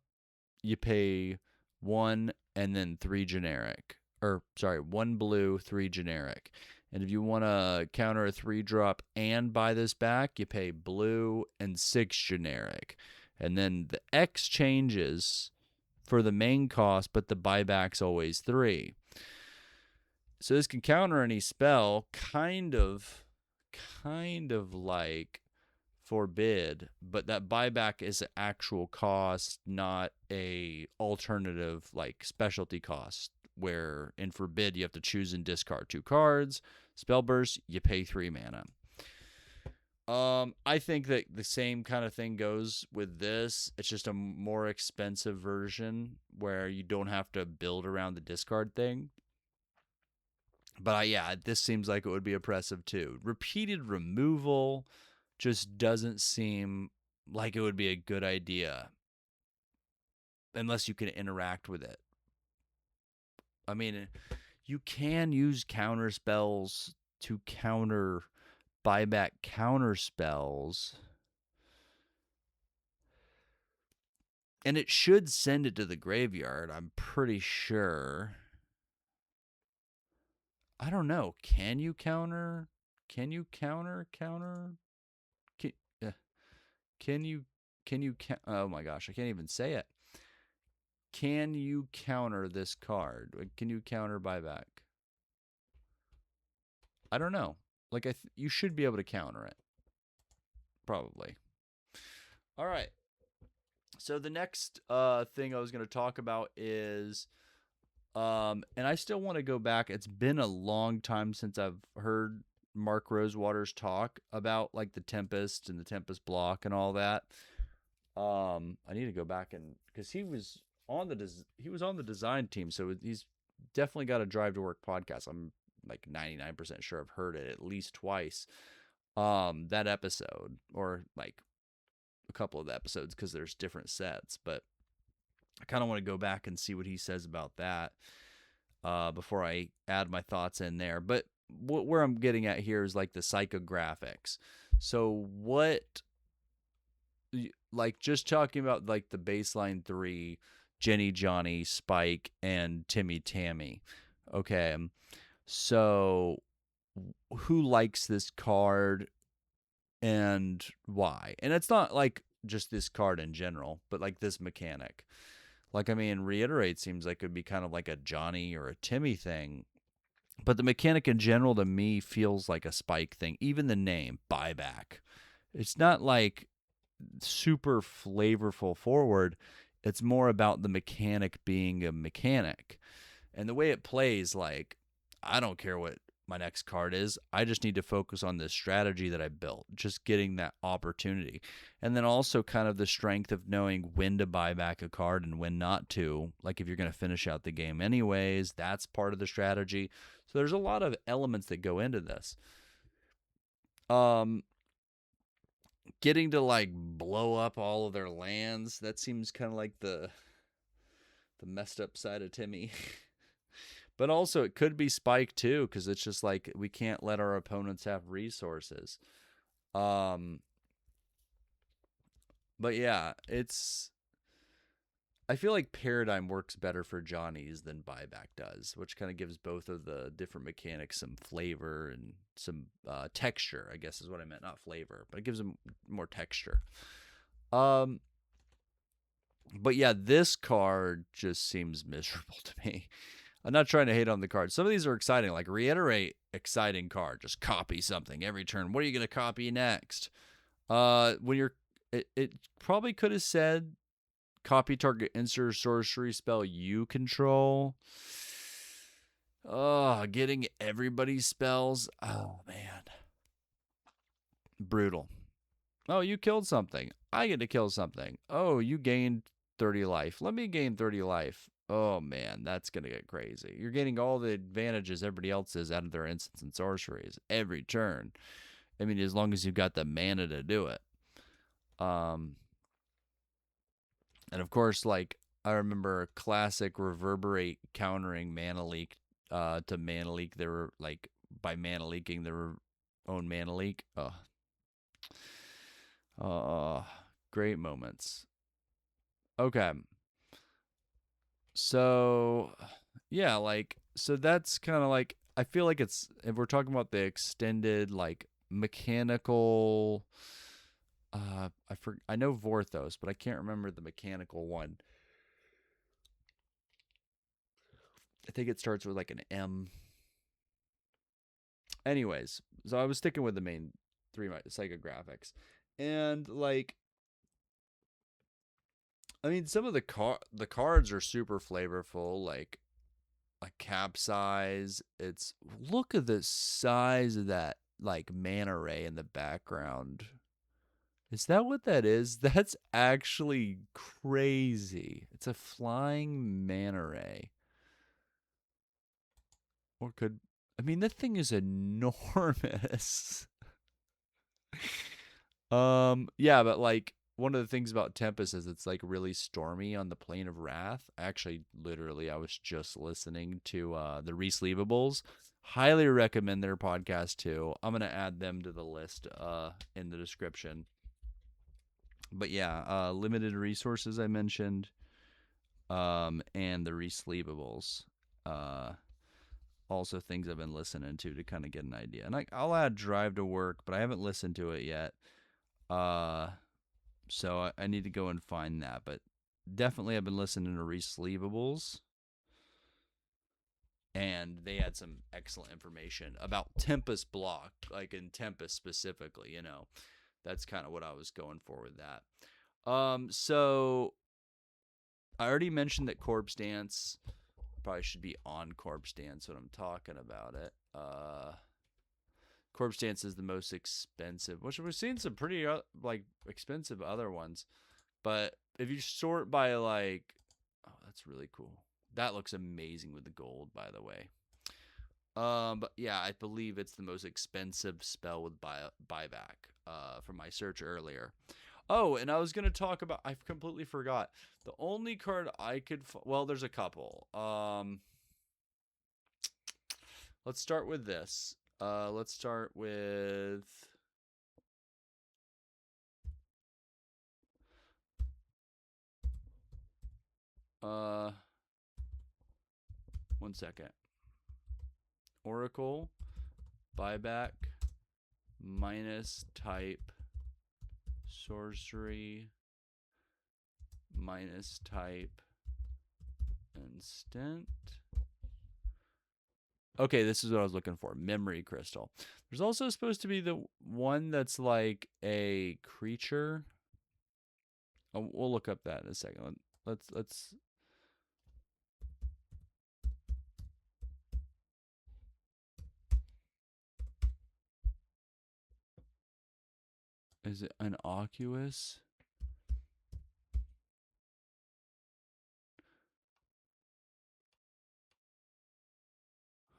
you pay 1 and then 3 generic. Or, sorry, 1 blue, 3 generic. And if you want to counter a 3-drop and buy this back, you pay blue and 6 generic. And then the X changes for the main cost, but the buyback's always 3. So this can counter any spell, kind of like forbid, but that buyback is an actual cost, not a alternative like specialty cost, where in forbid you have to choose and discard 2 cards. Spell Burst, you pay 3 mana. I think that the same kind of thing goes with this. It's just a more expensive version where you don't have to build around the discard thing. But yeah, this seems like it would be oppressive too. Repeated removal just doesn't seem like it would be a good idea unless you can interact with it. I mean, you can use counter spells to counter buyback counter spells, and it should send it to the graveyard, I'm pretty sure. I don't know. Can you counter? Can you counter? Can you? Oh my gosh, I can't even say it. Can you counter this card? Can you counter buyback? I don't know. Like, you should be able to counter it. Probably. All right. So the next thing I was going to talk about is, and I still want to go back. It's been a long time since I've heard Mark Rosewater's talk about like the Tempest and the Tempest block and all that. I need to go back and because he was on the design team, so he's definitely got a Drive to Work podcast. I'm like 99% sure I've heard it at least twice. That episode or like a couple of the episodes because there's different sets, but I kind of want to go back and see what he says about that before I add my thoughts in there. But where I'm getting at here is like the psychographics. So what, like just talking about like the baseline 3, Jenny, Johnny, Spike, and Timmy, Tammy. Okay, so who likes this card and why? And it's not like just this card in general, but like this mechanic. Like, I mean, Reiterate seems like it would be kind of like a Johnny or a Timmy thing. But the mechanic in general to me feels like a Spike thing. Even the name, Buyback. It's not like super flavorful forward. It's more about the mechanic being a mechanic. And the way it plays, like, I don't care what my next card is. I just need to focus on this strategy that I built, just getting that opportunity. And then also kind of the strength of knowing when to buy back a card and when not to. Like if you're going to finish out the game anyways, that's part of the strategy. So there's a lot of elements that go into this. Getting to like blow up all of their lands, that seems kind of like the messed up side of Timmy. But also it could be Spike too, because it's just like we can't let our opponents have resources. But yeah, it's I feel like Paradigm works better for Johnny's than Buyback does, which kind of gives both of the different mechanics some flavor and some texture, I guess is what I meant, not flavor, but it gives them more texture. But yeah, this card just seems miserable to me. I'm not trying to hate on the card. Some of these are exciting, like Reiterate, exciting card. Just copy something every turn. What are you going to copy next? When you're, it probably could have said copy target insert sorcery spell you control. Oh, getting everybody's spells. Oh, man. Brutal. Oh, you killed something. I get to kill something. Oh, you gained 30 life. Let me gain 30 life. Oh, man, that's going to get crazy. You're getting all the advantages everybody else is out of their instants and sorceries every turn. I mean, as long as you've got the mana to do it. And of course, like, I remember classic Reverberate countering Mana Leak to Mana Leak. They were, like, by Mana Leaking their own Mana Leak. Great moments. Okay. So, yeah, like, so that's kind of like, I feel like it's, if we're talking about the extended, like, mechanical, I know Vorthos, but I can't remember the mechanical one. I think it starts with like an M. Anyways, so I was sticking with the main three psychographics. And like, I mean, some of the cards are super flavorful, like Capsize. It's, look at the size of that like mana ray in the background. Is that what that is? That's actually crazy. It's a flying mana ray. Or could, I mean, that thing is enormous. Yeah, but like one of the things about Tempest is it's like really stormy on the Plane of Wrath. Actually, literally, I was just listening to the Resleevables. Highly recommend their podcast too. I'm gonna add them to the list in the description. But yeah, limited resources I mentioned, and the Resleevables. Also things I've been listening to kind of get an idea. And I'll add Drive to Work, but I haven't listened to it yet. So I need to go and find that. But definitely I've been listening to Resleevables. And they had some excellent information about Tempest block, like in Tempest specifically, you know. That's kind of what I was going for with that. So I already mentioned that Corpse Dance probably should be on Corpse Dance when I'm talking about it. Corpse Dance is the most expensive, which we've seen some pretty like expensive other ones. But if you sort by like, oh, that's really cool. That looks amazing with the gold, by the way. But yeah, I believe it's the most expensive spell with buyback from my search earlier. Oh, and I was going to talk about, I completely forgot. The only card I could, well, there's a couple. Let's start with this. Let's start with, one second. Oracle, buyback, minus type, sorcery, minus type, instant. Okay, this is what I was looking for. Memory crystal. There's also supposed to be the one that's like a creature. Oh, we'll look up that in a second. Let's. Is it Innocuous?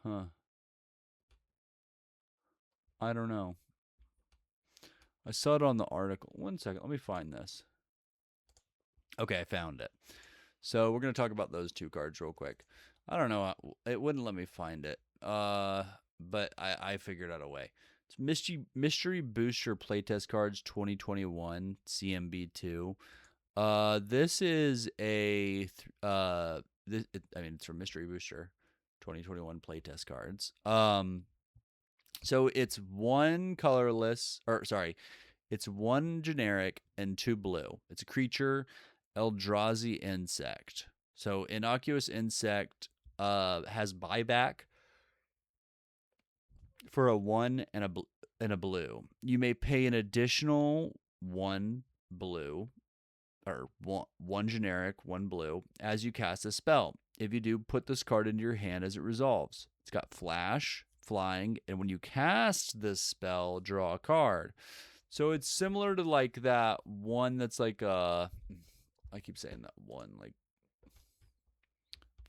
Huh. I don't know. I saw it on the article. One second. Let me find this. Okay, I found it. So we're going to talk about those two cards real quick. I don't know. It wouldn't let me find it. But I figured out a way. It's Mystery Booster Playtest Cards 2021 CMB2. This is it's from Mystery Booster, 2021 playtest cards. So it's one colorless, or sorry, it's one generic and two blue. It's a creature, Eldrazi insect. So Innocuous insect has buyback for a 1 and a blue. You may pay an additional 1 blue, or one generic, 1 blue, as you cast a spell. If you do, put this card into your hand as it resolves. It's got flash, flying, and when you cast this spell, draw a card. So it's similar to like that one that's like I keep saying that one, like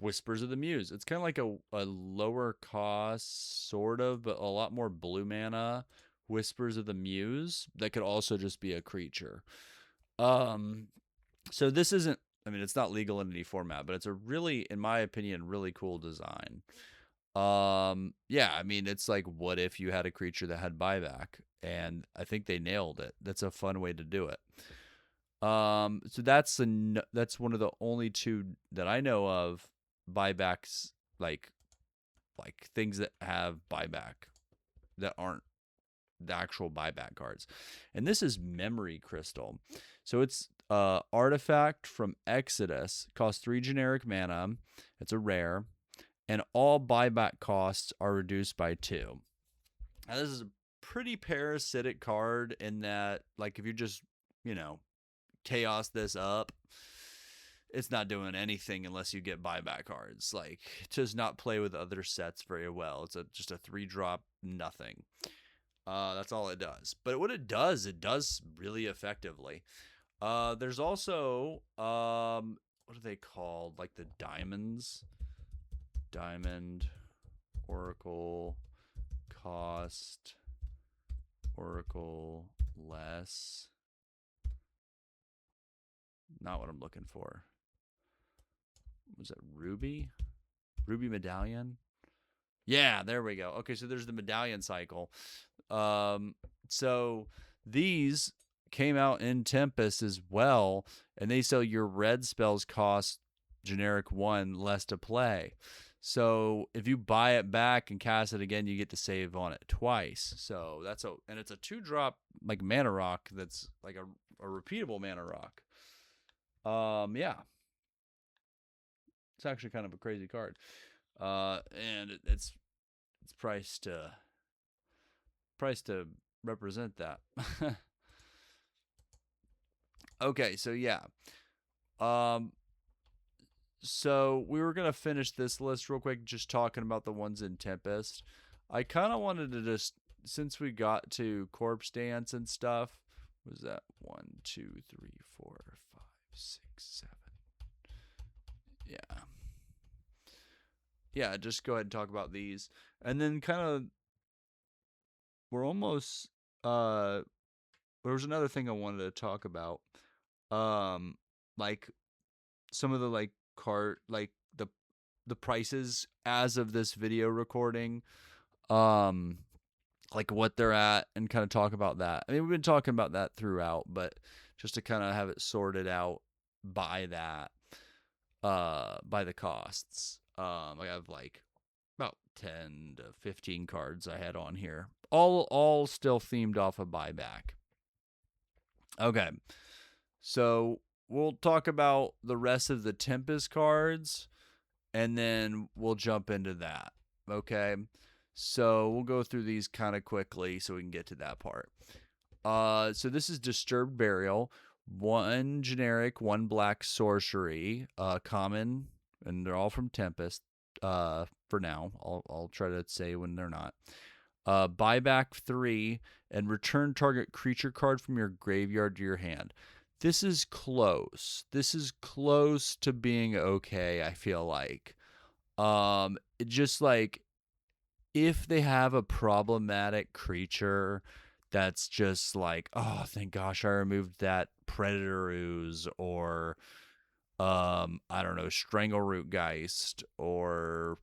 Whispers of the Muse. It's kind of like a lower cost, sort of, but a lot more blue mana Whispers of the Muse that could also just be a creature. So this isn't, it's not legal in any format, but it's a really, in my opinion, really cool design. It's like, what if you had a creature that had buyback? And I think they nailed it. That's a fun way to do it. So that's one of the only two that I know of buybacks, like things that have buyback that aren't the actual buyback cards. And this is Memory Crystal. So it's artifact from Exodus, costs 3 generic mana. It's a rare, and all buyback costs are reduced by 2. Now this is a pretty parasitic card in that, like, if you just, chaos this up, it's not doing anything unless you get buyback cards. Like, it does not play with other sets very well. It's just a 3-drop nothing. That's all it does. But what it does really effectively. There's also what are they called? Like the diamonds. Diamond, Oracle, cost, Oracle, less. Not what I'm looking for. Was it Ruby? Ruby Medallion? Yeah, there we go. Okay, so there's the medallion cycle. So these came out in Tempest as well, and they sell your red spells cost generic 1 less to play. So if you buy it back and cast it again, you get to save on it twice. So and it's a 2-drop like mana rock that's like a repeatable mana rock. Yeah. It's actually kind of a crazy card. And it's priced to represent that. Okay, so yeah. So we were gonna finish this list real quick, just talking about the ones in Tempest. I kind of wanted to just, since we got to Corpse Dance and stuff, was that 1, 2, 3, 4, 5, 6, 7? Yeah, just go ahead and talk about these, and then kind of we're almost. There was another thing I wanted to talk about, like some of the like cart, like the prices as of this video recording, like what they're at, and kind of talk about that. We've been talking about that throughout, but just to kind of have it sorted out by that, by the costs. I have like about 10 to 15 cards I had on here, all still themed off of buyback. Okay, so we'll talk about the rest of the Tempest cards, and then we'll jump into that. Okay, so we'll go through these kind of quickly so we can get to that part. So this is Disturbed Burial, 1 generic, 1 black sorcery, common, and they're all from Tempest. For now, I'll try to say when they're not. Buyback 3 and return target creature card from your graveyard to your hand. This is close. This is close to being okay, I feel like. Just like if they have a problematic creature that's just like, oh, thank gosh I removed that Predator Ooze, or I don't know, Strangleroot Geist, or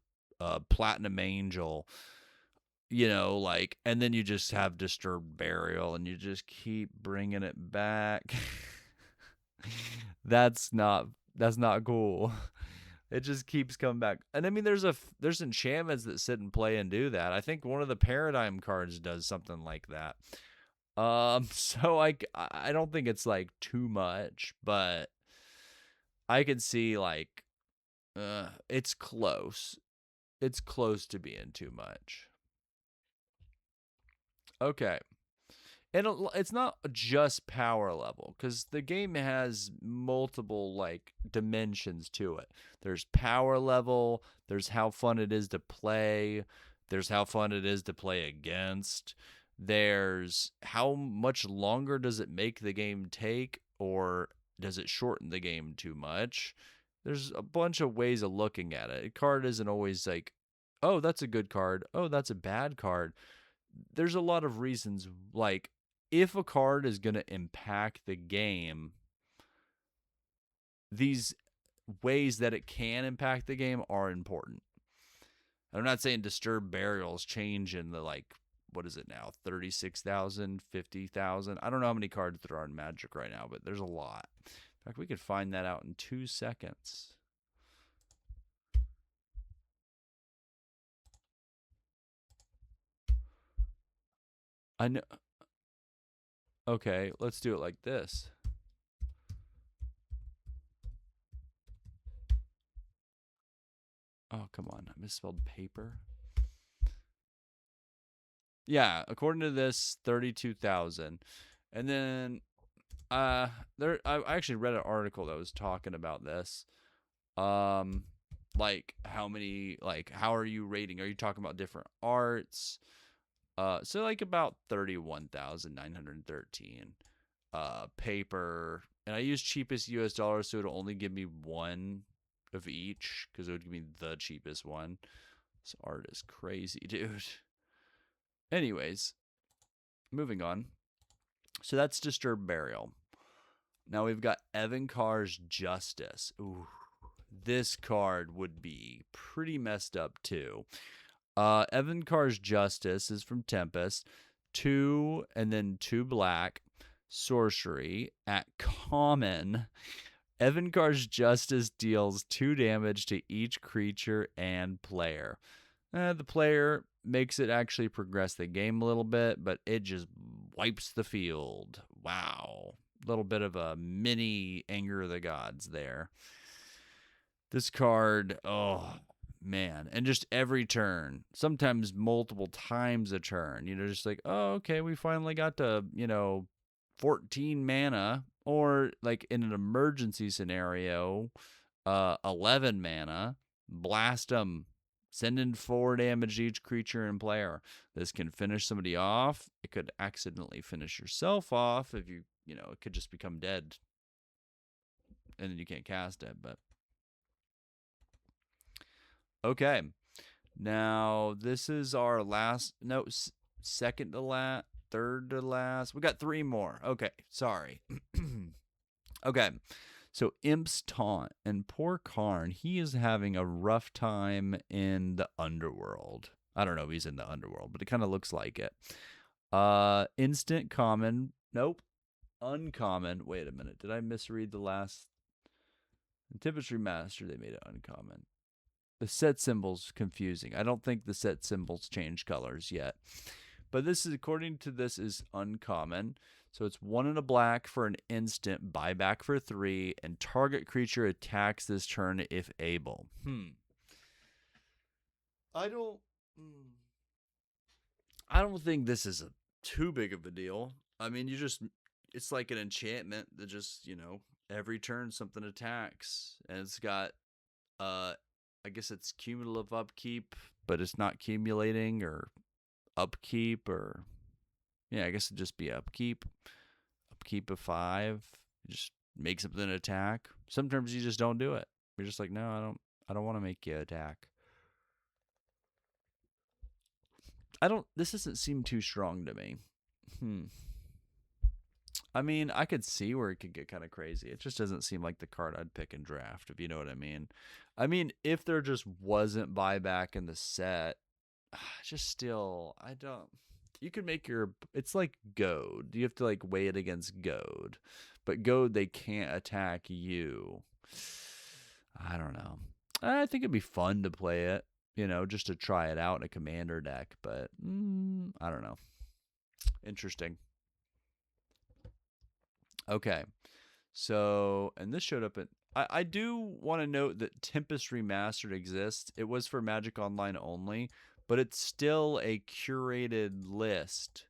Platinum Angel, and then you just have Disturbed Burial and you just keep bringing it back. That's not cool. It just keeps coming back. And I mean, there's enchantments that sit and play and do that. I think one of the paradigm cards does something like that. So I don't think it's like too much, but I could see like it's close. It's close to being too much. Okay. And it's not just power level, because the game has multiple like dimensions to it. There's power level, there's how fun it is to play, there's how fun it is to play against, there's how much longer does it make the game take, or does it shorten the game too much. There's a bunch of ways of looking at it. A card isn't always like, oh, that's a good card, oh, that's a bad card. There's a lot of reasons, like if a card is going to impact the game, these ways that it can impact the game are important. I'm not saying Disturb Burials change in the like, what is it now, 36,000, 50,000. I don't know how many cards there are in Magic right now, but there's a lot. In fact, we could find that out in 2 seconds. I know. Okay, let's do it like this. Oh, come on. I misspelled paper. Yeah, according to this, 32,000. And then I actually read an article that was talking about this. Like how many, like how are you rating? Are you talking about different arts? So like about 31,913 paper, and I use cheapest US dollars, so it'll only give me one of each because it would give me the cheapest one. This art is crazy, dude. Anyways, moving on. So that's Disturbed Burial. Now we've got Evan Carr's Justice. Ooh, this card would be pretty messed up too. Evan Carr's Justice is from Tempest. 2 and then 2 black. Sorcery at common. Evan Carr's Justice deals 2 damage to each creature and player. The player makes it actually progress the game a little bit, but it just wipes the field. Wow. A little bit of a mini Anger of the Gods there. This card, oh man, and just every turn, sometimes multiple times a turn, just like, oh, okay, we finally got to, 14 mana, or like in an emergency scenario, 11 mana, blast them, send in 4 damage to each creature and player. This can finish somebody off. It could accidentally finish yourself off if it could just become dead and then you can't cast it. But okay, now this is our last, no, second to last, third to last. We got 3 more. Okay, sorry. Okay, so Imp's Taunt, and poor Karn, he is having a rough time in the underworld. I don't know if he's in the underworld, but it kind of looks like it. Instant common. Nope. Uncommon. Wait a minute. Did I misread the last? In Tempest Remastered, they made it uncommon. The set symbol's confusing. I don't think the set symbols change colors yet. But this is, according to this, is uncommon. So it's 1 and a black for an instant, buyback for 3, and target creature attacks this turn if able. I don't think this is too big of a deal. I mean, it's like an enchantment that just, every turn something attacks. And it's got, I guess it's cumulative upkeep, but it's not accumulating, or upkeep, or yeah, I guess it'd just be upkeep. Upkeep of 5. You just make something attack. Sometimes you just don't do it. You're just like, no, I don't want to make you attack. This doesn't seem too strong to me. I mean, I could see where it could get kind of crazy. It just doesn't seem like the card I'd pick and draft, if you know what I mean. I mean, if there just wasn't buyback in the set, just still, I don't. you can make your, it's like goad. You have to like weigh it against goad. But goad, they can't attack you. I don't know. I think it'd be fun to play it, just to try it out in a commander deck, but I don't know. Interesting. Okay. So, and this showed up at, I do want to note that Tempest Remastered exists. It was for Magic Online only, but it's still a curated list.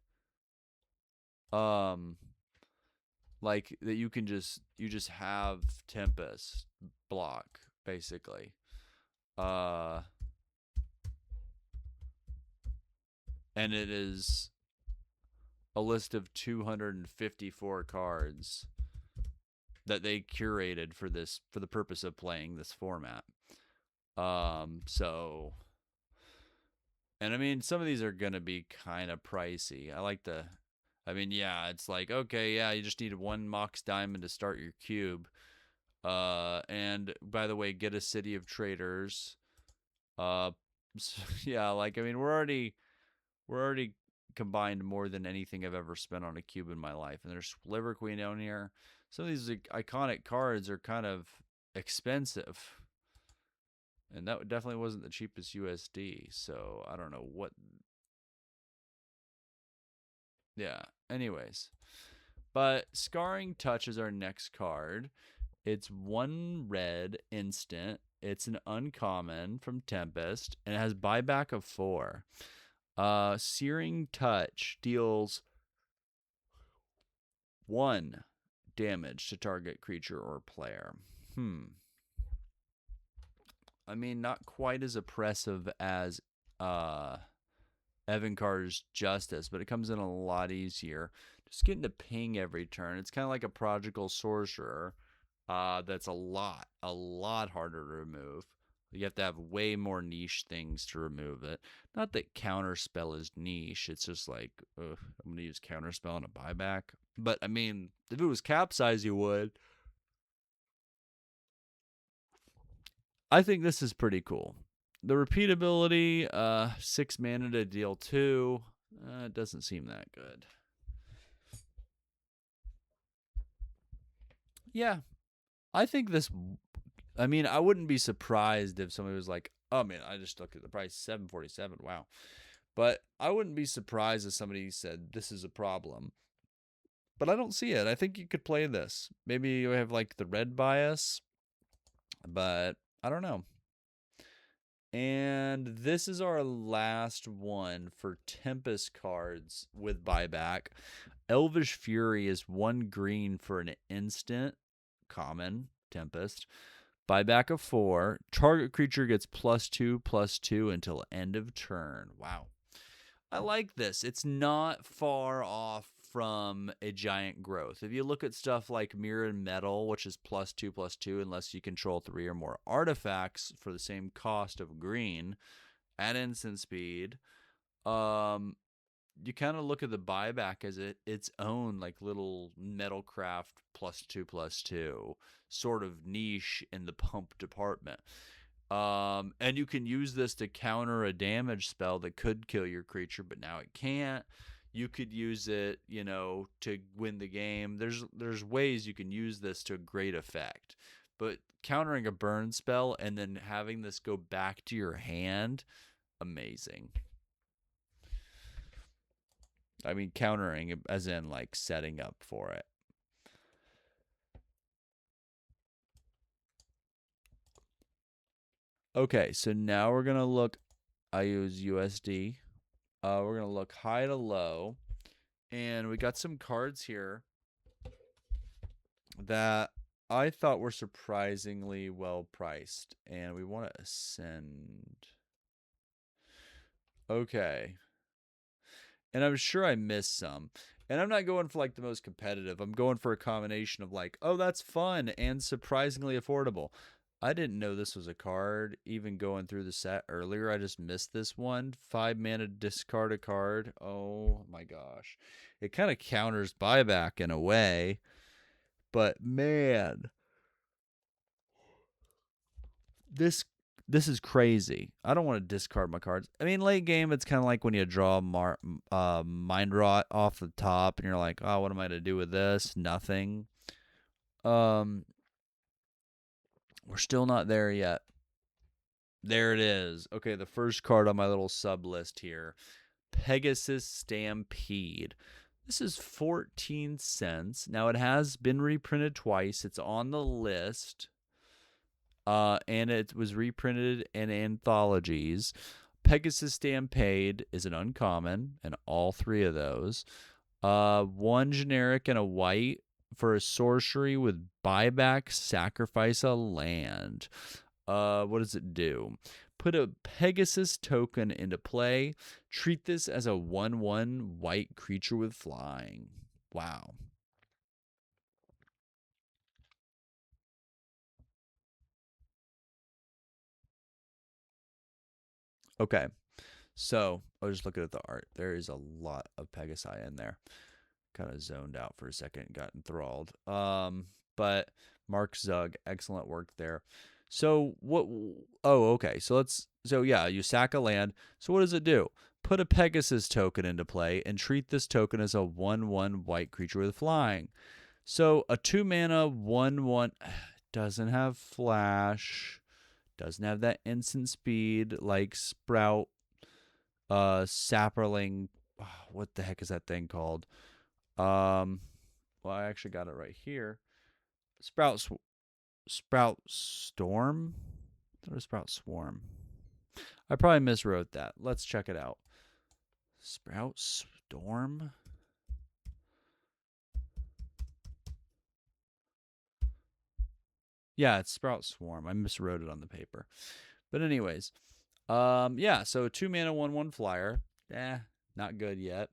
Like that you just have Tempest block, basically. And it is a list of 254 cards that they curated for the purpose of playing this format. So, and I mean, some of these are gonna be kind of pricey. It's like, okay, yeah, you just need one Mox Diamond to start your cube. And by the way, get a City of Traders. Yeah, we're already combined more than anything I've ever spent on a cube in my life. And there's Liver Queen down here. Some of these iconic cards are kind of expensive. And that definitely wasn't the cheapest USD. So I don't know what. Yeah, anyways. But Scarring Touch is our next card. It's 1 red instant. It's an uncommon from Tempest, and it has buyback of 4. Searing Touch deals 1 damage to target creature or player. I mean, not quite as oppressive as Evan Carter's Justice, but it comes in a lot easier. Just getting to ping every turn. It's kind of like a Prodigal Sorcerer. That's a lot harder to remove. You have to have way more niche things to remove it. Not that Counterspell is niche. It's just like, I'm going to use Counterspell on a buyback. But, I mean, if it was Capsized, you would. I think this is pretty cool. The repeatability, 6 mana to deal 2. It doesn't seem that good. Yeah. I think this, I mean, I wouldn't be surprised if somebody was like, oh man, I just looked at the price, $747. Wow. But I wouldn't be surprised if somebody said this is a problem. But I don't see it. I think you could play this. Maybe you have like the red bias, but I don't know. And this is our last one for Tempest cards with buyback. Elvish Fury is 1 green for an instant. Common, Tempest. Buyback of 4. Target creature gets +2/+2 until end of turn. Wow. I like this. It's not far off from a Giant Growth. If you look at stuff like Mirrored Metal, which is +2/+2 unless you control 3 or more artifacts for the same cost of green at instant speed, you kind of look at the buyback as its own like little Metalcraft +2/+2 sort of niche in the pump department. And you can use this to counter a damage spell that could kill your creature, but now it can't. You could use it, to win the game. There's ways you can use this to great effect. But countering a burn spell and then having this go back to your hand, amazing. I mean, countering as in like setting up for it. Okay, so now we're going to look, I use USD. We're going to look high to low. And we got some cards here that I thought were surprisingly well priced. And we want to ascend. Okay. And I'm sure I missed some. And I'm not going for like the most competitive. I'm going for a combination of like, oh, that's fun and surprisingly affordable. I didn't know this was a card, even going through the set earlier. I just missed this one. 5 mana, discard a card. Oh my gosh. It kind of counters buyback in a way. But man, this this is crazy. I don't want to discard my cards. I mean, late game, it's kind of like when you draw Mind Rot off the top, and you're like, oh, what am I to do with this? Nothing. We're still not there yet. There it is. Okay, the first card on my little sub list here. Pegasus Stampede. This is 14 cents. Now, it has been reprinted twice. It's on the list. And it was reprinted in anthologies. Pegasus Stampede is an uncommon, and all three of those. One generic and a white for a sorcery with buyback, sacrifice a land. What does it do? Put a Pegasus token into play. Treat this as a 1/1 white creature with flying. Wow. Okay. So, I was just looking at the art. There is a lot of Pegasi in there. Kind of zoned out for a second, got enthralled. But Mark Zug, excellent work there. So what? Oh, okay. So yeah, you sack a land. So what does it do? Put a Pegasus token into play and treat this token as a 1/1 white creature with flying. So a 2-mana 1/1 doesn't have flash, doesn't have that instant speed like Sprout, Sapperling. What the heck is that thing called? Well, I actually got it right here. Sprout Storm? Or Sprout Swarm? I probably miswrote that. Let's check it out. Sprout Storm? Yeah, it's Sprout Swarm. I miswrote it on the paper. But anyways, yeah, so 2-mana 1/1 flyer. Not good yet.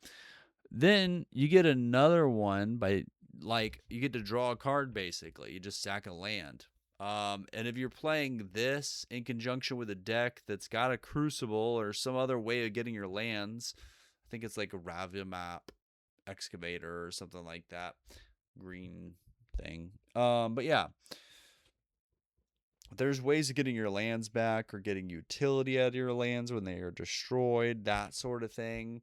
Then you get another one by, like, you get to draw a card, basically. You just sack a land. And if you're playing this in conjunction with a deck that's got a Crucible or some other way of getting your lands, I think it's like a Ravimap Excavator or something like that. Green thing. But yeah. There's ways of getting your lands back or getting utility out of your lands when they are destroyed, that sort of thing.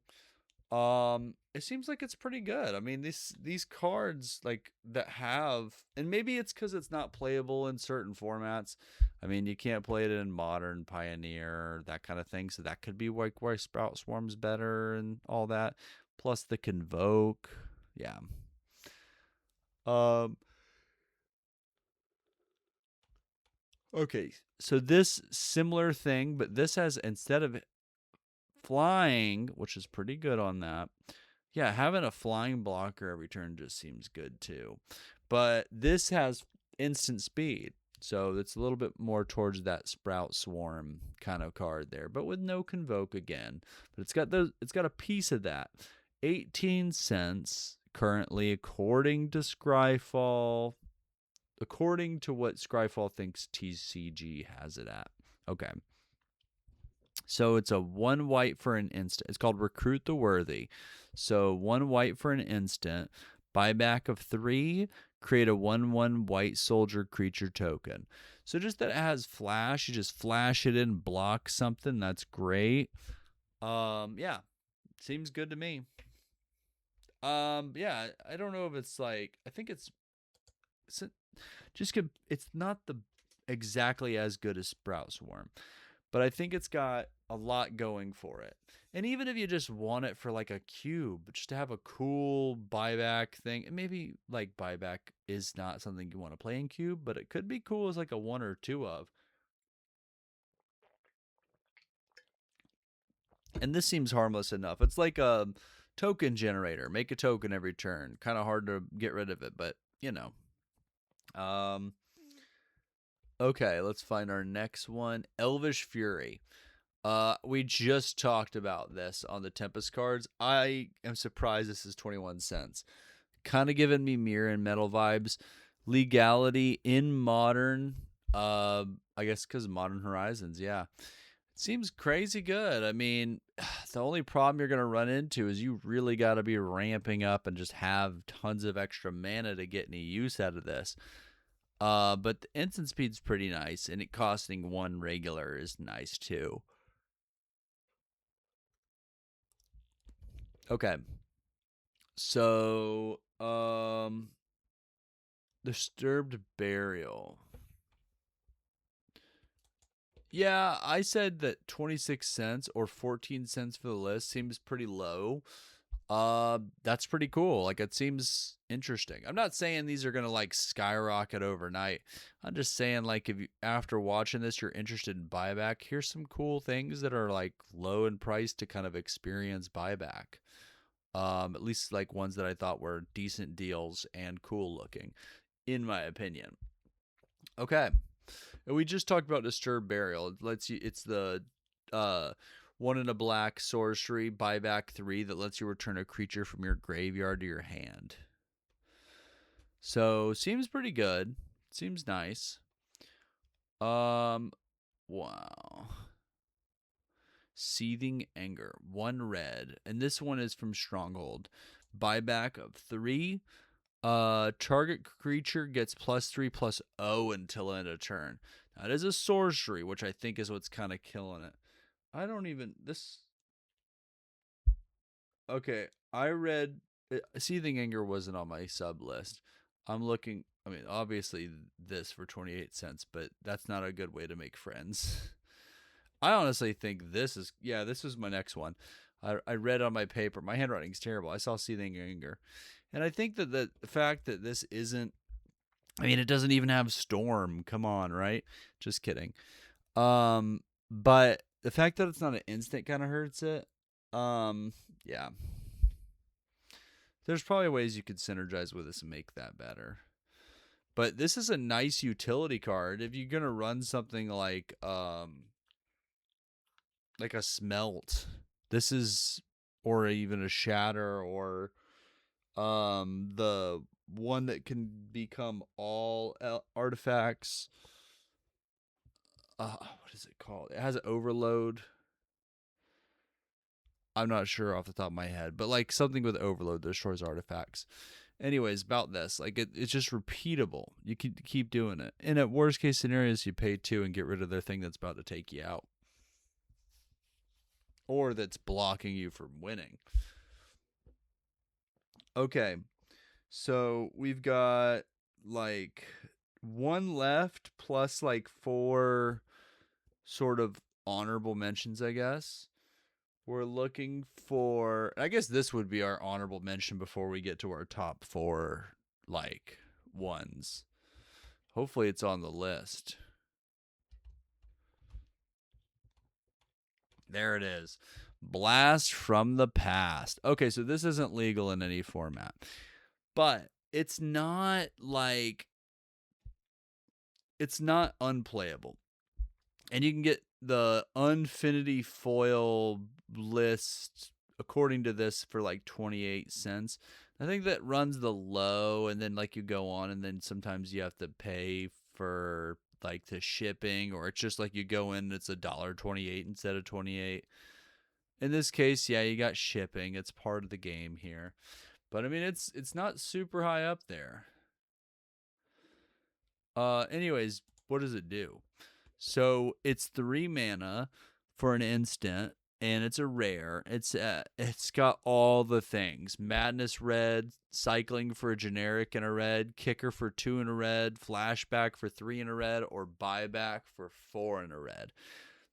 It seems like it's pretty good. I mean, these cards like that have, and maybe it's because it's not playable in certain formats. I mean, you can't play it in Modern, Pioneer, that kind of thing. So that could be like why Sprout Swarm's better and all that. Plus the Convoke, yeah. Okay, so this similar thing, but this has, instead of flying, which is pretty good on that. Yeah, having a flying blocker every turn just seems good too. But this has instant speed, so it's a little bit more towards that Sprout Swarm kind of card there, but with no Convoke again. But it's got a piece of that. 18 cents currently, according to Scryfall. According to what Scryfall thinks TCG has it at. Okay. So it's a 1 white for an instant. It's called Recruit the Worthy. So 1 white for an instant. Buyback of 3. Create a 1/1 white soldier creature token. So just that it has flash. You just flash it in, block something. That's great. Yeah. Seems good to me. Yeah. I don't know if it's like, I think it's just good. It's not the exactly as good as Sprout Swarm, but I think it's got a lot going for it. And even if you just want it for like a cube, just to have a cool buyback thing, and maybe like buyback is not something you want to play in cube, but it could be cool as like a 1 or 2 of. And this seems harmless enough. It's like a token generator. Make a token every turn. Kind of hard to get rid of it, but you know. Okay, let's find our next one. Elvish Fury. We just talked about this on the Tempest cards. I am surprised this is 21 cents. Kind of giving me Mirror and Metal vibes. Legality in Modern. I guess because Modern Horizons, yeah. It seems crazy good. I mean, the only problem you're going to run into is you really got to be ramping up and just have tons of extra mana to get any use out of this. But the instant speed's pretty nice, and it costing 1 regular is nice too. Okay. So, Disturbed Burial. Yeah, I said that 26 cents or 14 cents for the list seems pretty low. That's pretty cool. Like, it seems interesting. I'm not saying these are gonna like skyrocket overnight. I'm just saying, like, if you, after watching this, you're interested in buyback, here's some cool things that are like low in price to kind of experience buyback. At least like ones that I thought were decent deals and cool looking, in my opinion. Okay. And we just talked about Disturbed Burial. It lets you. It's the uh, 1 in a black sorcery buyback 3 that lets you return a creature from your graveyard to your hand. So seems pretty good. Seems nice. Wow. Seething Anger, 1 red, and this one is from Stronghold. Buyback of 3. Target creature gets +3/+0 until end of turn. That is a sorcery, which I think is what's kind of killing it. I don't even this. Okay, I read Seething Anger wasn't on my sub list. I'm looking. I mean, obviously this for 28 cents, but that's not a good way to make friends. I honestly think this is this is my next one. I read on my paper. My handwriting's terrible. I saw Seething Anger. And I think that the fact that this isn't, I mean, it doesn't even have Storm. Come on, right? Just kidding. But the fact that it's not an instant kind of hurts it. Yeah. There's probably ways you could synergize with this and make that better. But this is a nice utility card. If you're gonna run something like a Smelt, this is, or even a Shatter, or the one that can become all artifacts. What is it called? It has an overload. I'm not sure off the top of my head, but like something with overload that destroys artifacts. Anyways, about this, like it's just repeatable. You can keep doing it, and at worst case scenarios, you pay 2 and get rid of their thing that's about to take you out, or that's blocking you from winning. Okay, so we've got like 1 left plus like 4 sort of honorable mentions, I guess. We're looking for, I guess this would be our honorable mention before we get to our top 4 like ones. Hopefully it's on the list. There it is. Blast from the Past. Okay, so this isn't legal in any format. But it's not like, it's not unplayable. And you can get the Unfinity foil list, according to this, for like 28 cents. I think that runs the low, and then like you go on, and then sometimes you have to pay for like the shipping, or it's just like you go in, it's $1.28 instead of 28. In this case, yeah, you got shipping. It's part of the game here. But I mean, it's not super high up there. Anyways, what does it do? So it's 3 mana for an instant, and it's a rare. It's got all the things: Madness red, cycling for a generic in a red, kicker for 2 in a red, flashback for 3 in a red, or buyback for 4 in a red.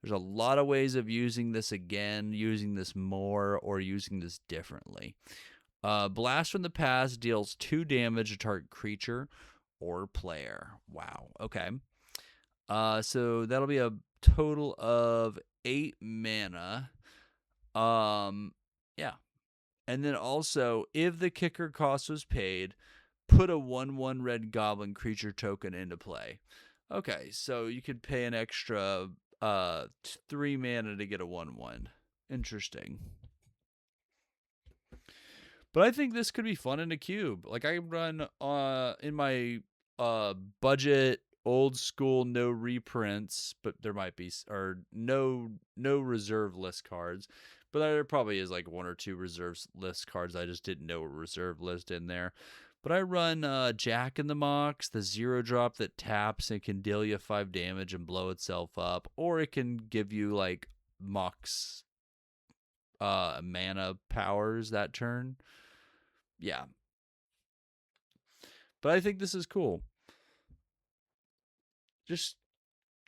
There's a lot of ways of using this again, using this more, or using this differently. Blast from the Past deals 2 damage to target creature or player. Wow. Okay. So that'll be a total of 8 mana. Yeah. And then also, if the kicker cost was paid, put a 1/1 red goblin creature token into play. Okay, so you could pay an extra 3 mana to get a 1/1. Interesting. But I think this could be fun in a cube. Like, I run in my budget old school, no reprints, but there might be, or no reserve list cards, but there probably is like 1 or 2 reserve list cards. I just didn't know a reserve list in there. But I run Jack in the Mox, the 0-drop that taps and can deal you 5 damage and blow itself up, or it can give you like Mox mana powers that turn. Yeah. But I think this is cool. Just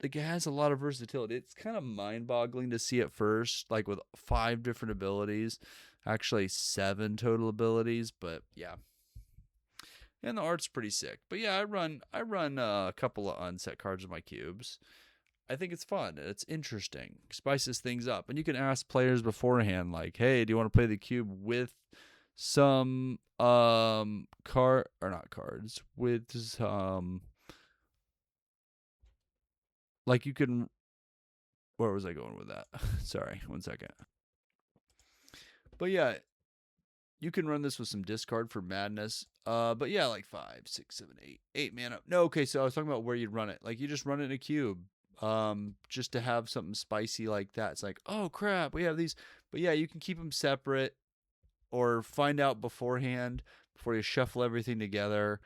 like, it has a lot of versatility. It's kind of mind-boggling to see at first, like with 5 different abilities, actually 7 total abilities, but yeah. And the art's pretty sick. But yeah, I run a couple of unset cards with my cubes. I think it's fun. It's interesting. Spices things up. And you can ask players beforehand, like, hey, do you want to play the cube with some card or not cards, with some, like, you can, where was I going with that? Sorry, 1 second. But yeah, you can run this with some discard for madness. But yeah, like 5, 6, 7, 8 mana. No, okay, so I was talking about where you'd run it. Like, you just run it in a cube. Just to have something spicy like that. It's like, oh crap, we have these. But yeah, you can keep them separate or find out beforehand before you shuffle everything together.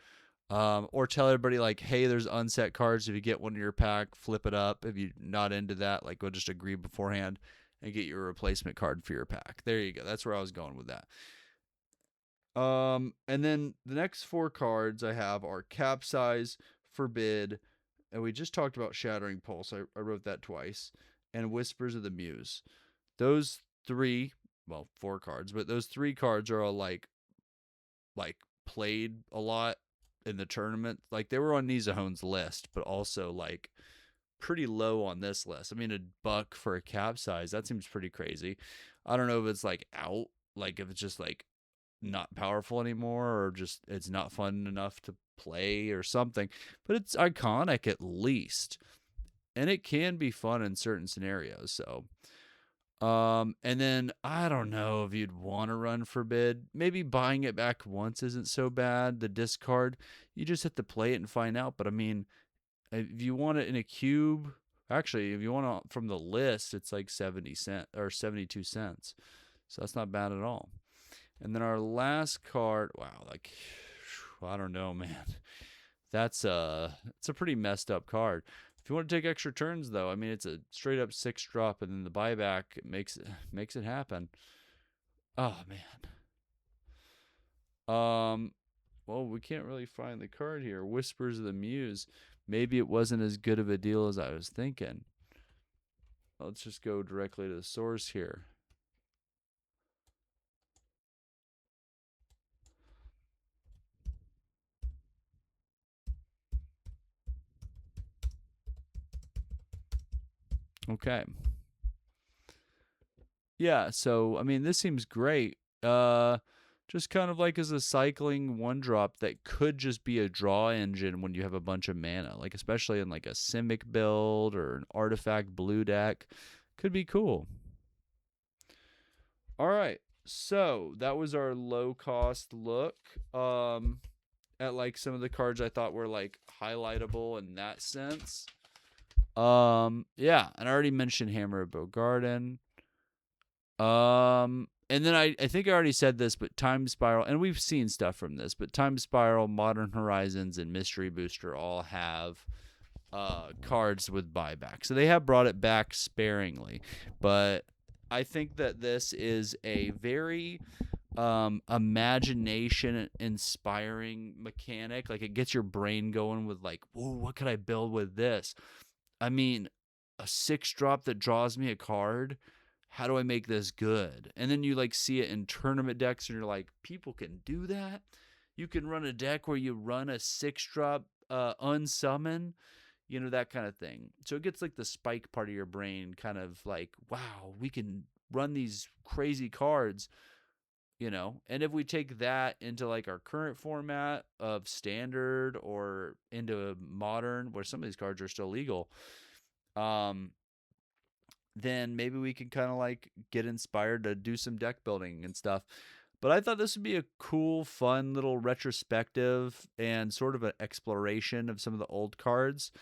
Or tell everybody, like, hey, there's unset cards. If you get one in your pack, flip it up. If you're not into that, like, we'll just agree beforehand and get your replacement card for your pack. There you go. That's where I was going with that. And then the next 4 cards I have are Capsize, Forbid, and we just talked about Shattering Pulse. I wrote that twice. And Whispers of the Muse. Those 3, well, 4 cards, but those 3 cards are all like played a lot in the tournament. Like, they were on Nizzahon's list, but also like pretty low on this list. I mean, $1 for a Capsize, that seems pretty crazy. I don't know if it's like out, like if it's just like not powerful anymore, or just it's not fun enough to play or something, but it's iconic at least, and it can be fun in certain scenarios. So and then I don't know if you'd want to run Forbid. Maybe buying it back once isn't so bad. The discard, you just have to play it and find out. But I mean, if you want it in a cube, actually, if you want it from the list, it's like 70 cents or 72 cents. So that's not bad at all. And then our last card, wow, like, I don't know, man. It's a pretty messed up card. If you want to take extra turns, though, I mean, it's a straight up 6-drop, and then the buyback makes it happen. Oh man. Well, we can't really find the card here. Whispers of the Muse. Maybe it wasn't as good of a deal as I was thinking. Let's just go directly to the source here. Okay. Yeah, so I mean, this seems great. Just kind of like as a cycling 1-drop that could just be a draw engine when you have a bunch of mana, like especially in like a Simic build or an artifact blue deck. Could be cool. All right, so that was our low cost look at like some of the cards I thought were like highlightable in that sense. Yeah, and I already mentioned Hammer of Bogarden. And then I think I already said this, but Time Spiral, and we've seen stuff from this, but Time Spiral, Modern Horizons, and Mystery Booster all have cards with buyback. So they have brought it back sparingly. But I think that this is a very imagination inspiring mechanic. Like, it gets your brain going with like, whoa, what could I build with this? I mean, a 6-drop that draws me a card. How do I make this good? And then you like see it in tournament decks, and you're like, people can do that. You can run a deck where you run a 6-drop unsummon, you know, that kind of thing. So it gets like the spike part of your brain kind of like, wow, we can run these crazy cards, you know. And if we take that into like our current format of standard or into modern, where some of these cards are still legal, then maybe we can kind of like get inspired to do some deck building and stuff. But I thought this would be a cool, fun little retrospective and sort of an exploration of some of the old cards.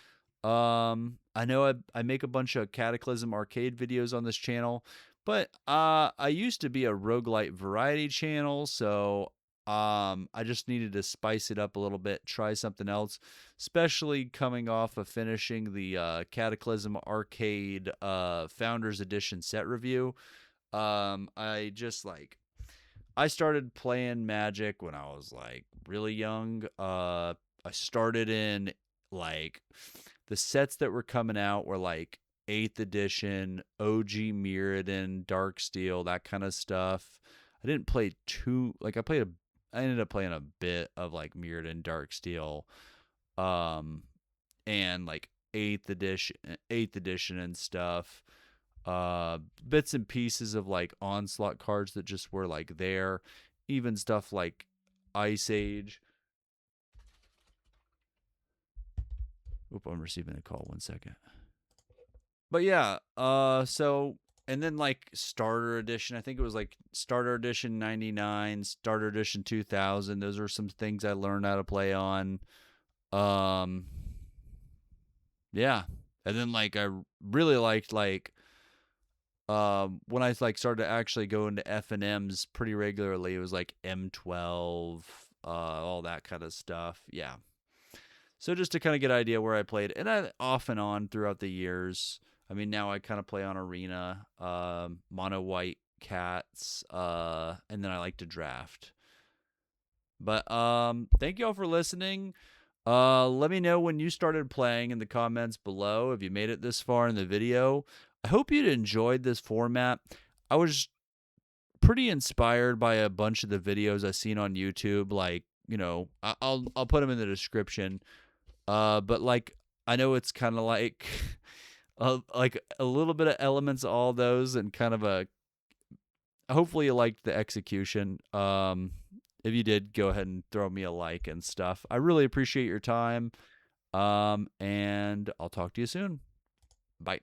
I know I make a bunch of Cataclysm arcade videos on this channel, but I used to be a roguelite variety channel, so I just needed to spice it up a little bit, try something else, especially coming off of finishing the Cataclysm Arcade Founders Edition set review. I just like I started playing Magic when I was like really young. I started in like the sets that were coming out were like 8th edition, OG Mirrodin, Darksteel, that kind of stuff. I didn't play too like I ended up playing a bit of like Mirrodin, Darksteel, um, and like 8th edition and stuff. Bits and pieces of like onslaught cards that just were like there, even stuff like Ice Age. Oop, I'm receiving a call. 1 second. But yeah, so and then like starter edition, I think it was like starter edition 99, starter edition 2000. Those are some things I learned how to play on. Um, yeah, and then like I really liked like when I like started to actually go into F&Ms pretty regularly. It was like M12, all that kind of stuff. Yeah. So just to kind of get an idea where I played, and I off and on throughout the years. I mean, now I kind of play on Arena, mono white cats, and then I like to draft. But thank you all for listening. Let me know when you started playing in the comments below if you made it this far in the video. I hope you'd enjoyed this format. I was pretty inspired by a bunch of the videos I've seen on YouTube. Like, you know, I'll put them in the description. But like I know it's kind of like a little bit of elements of all those, and kind of a hopefully you liked the execution. If you did, go ahead and throw me a like and stuff. I really appreciate your time. And I'll talk to you soon. Bye.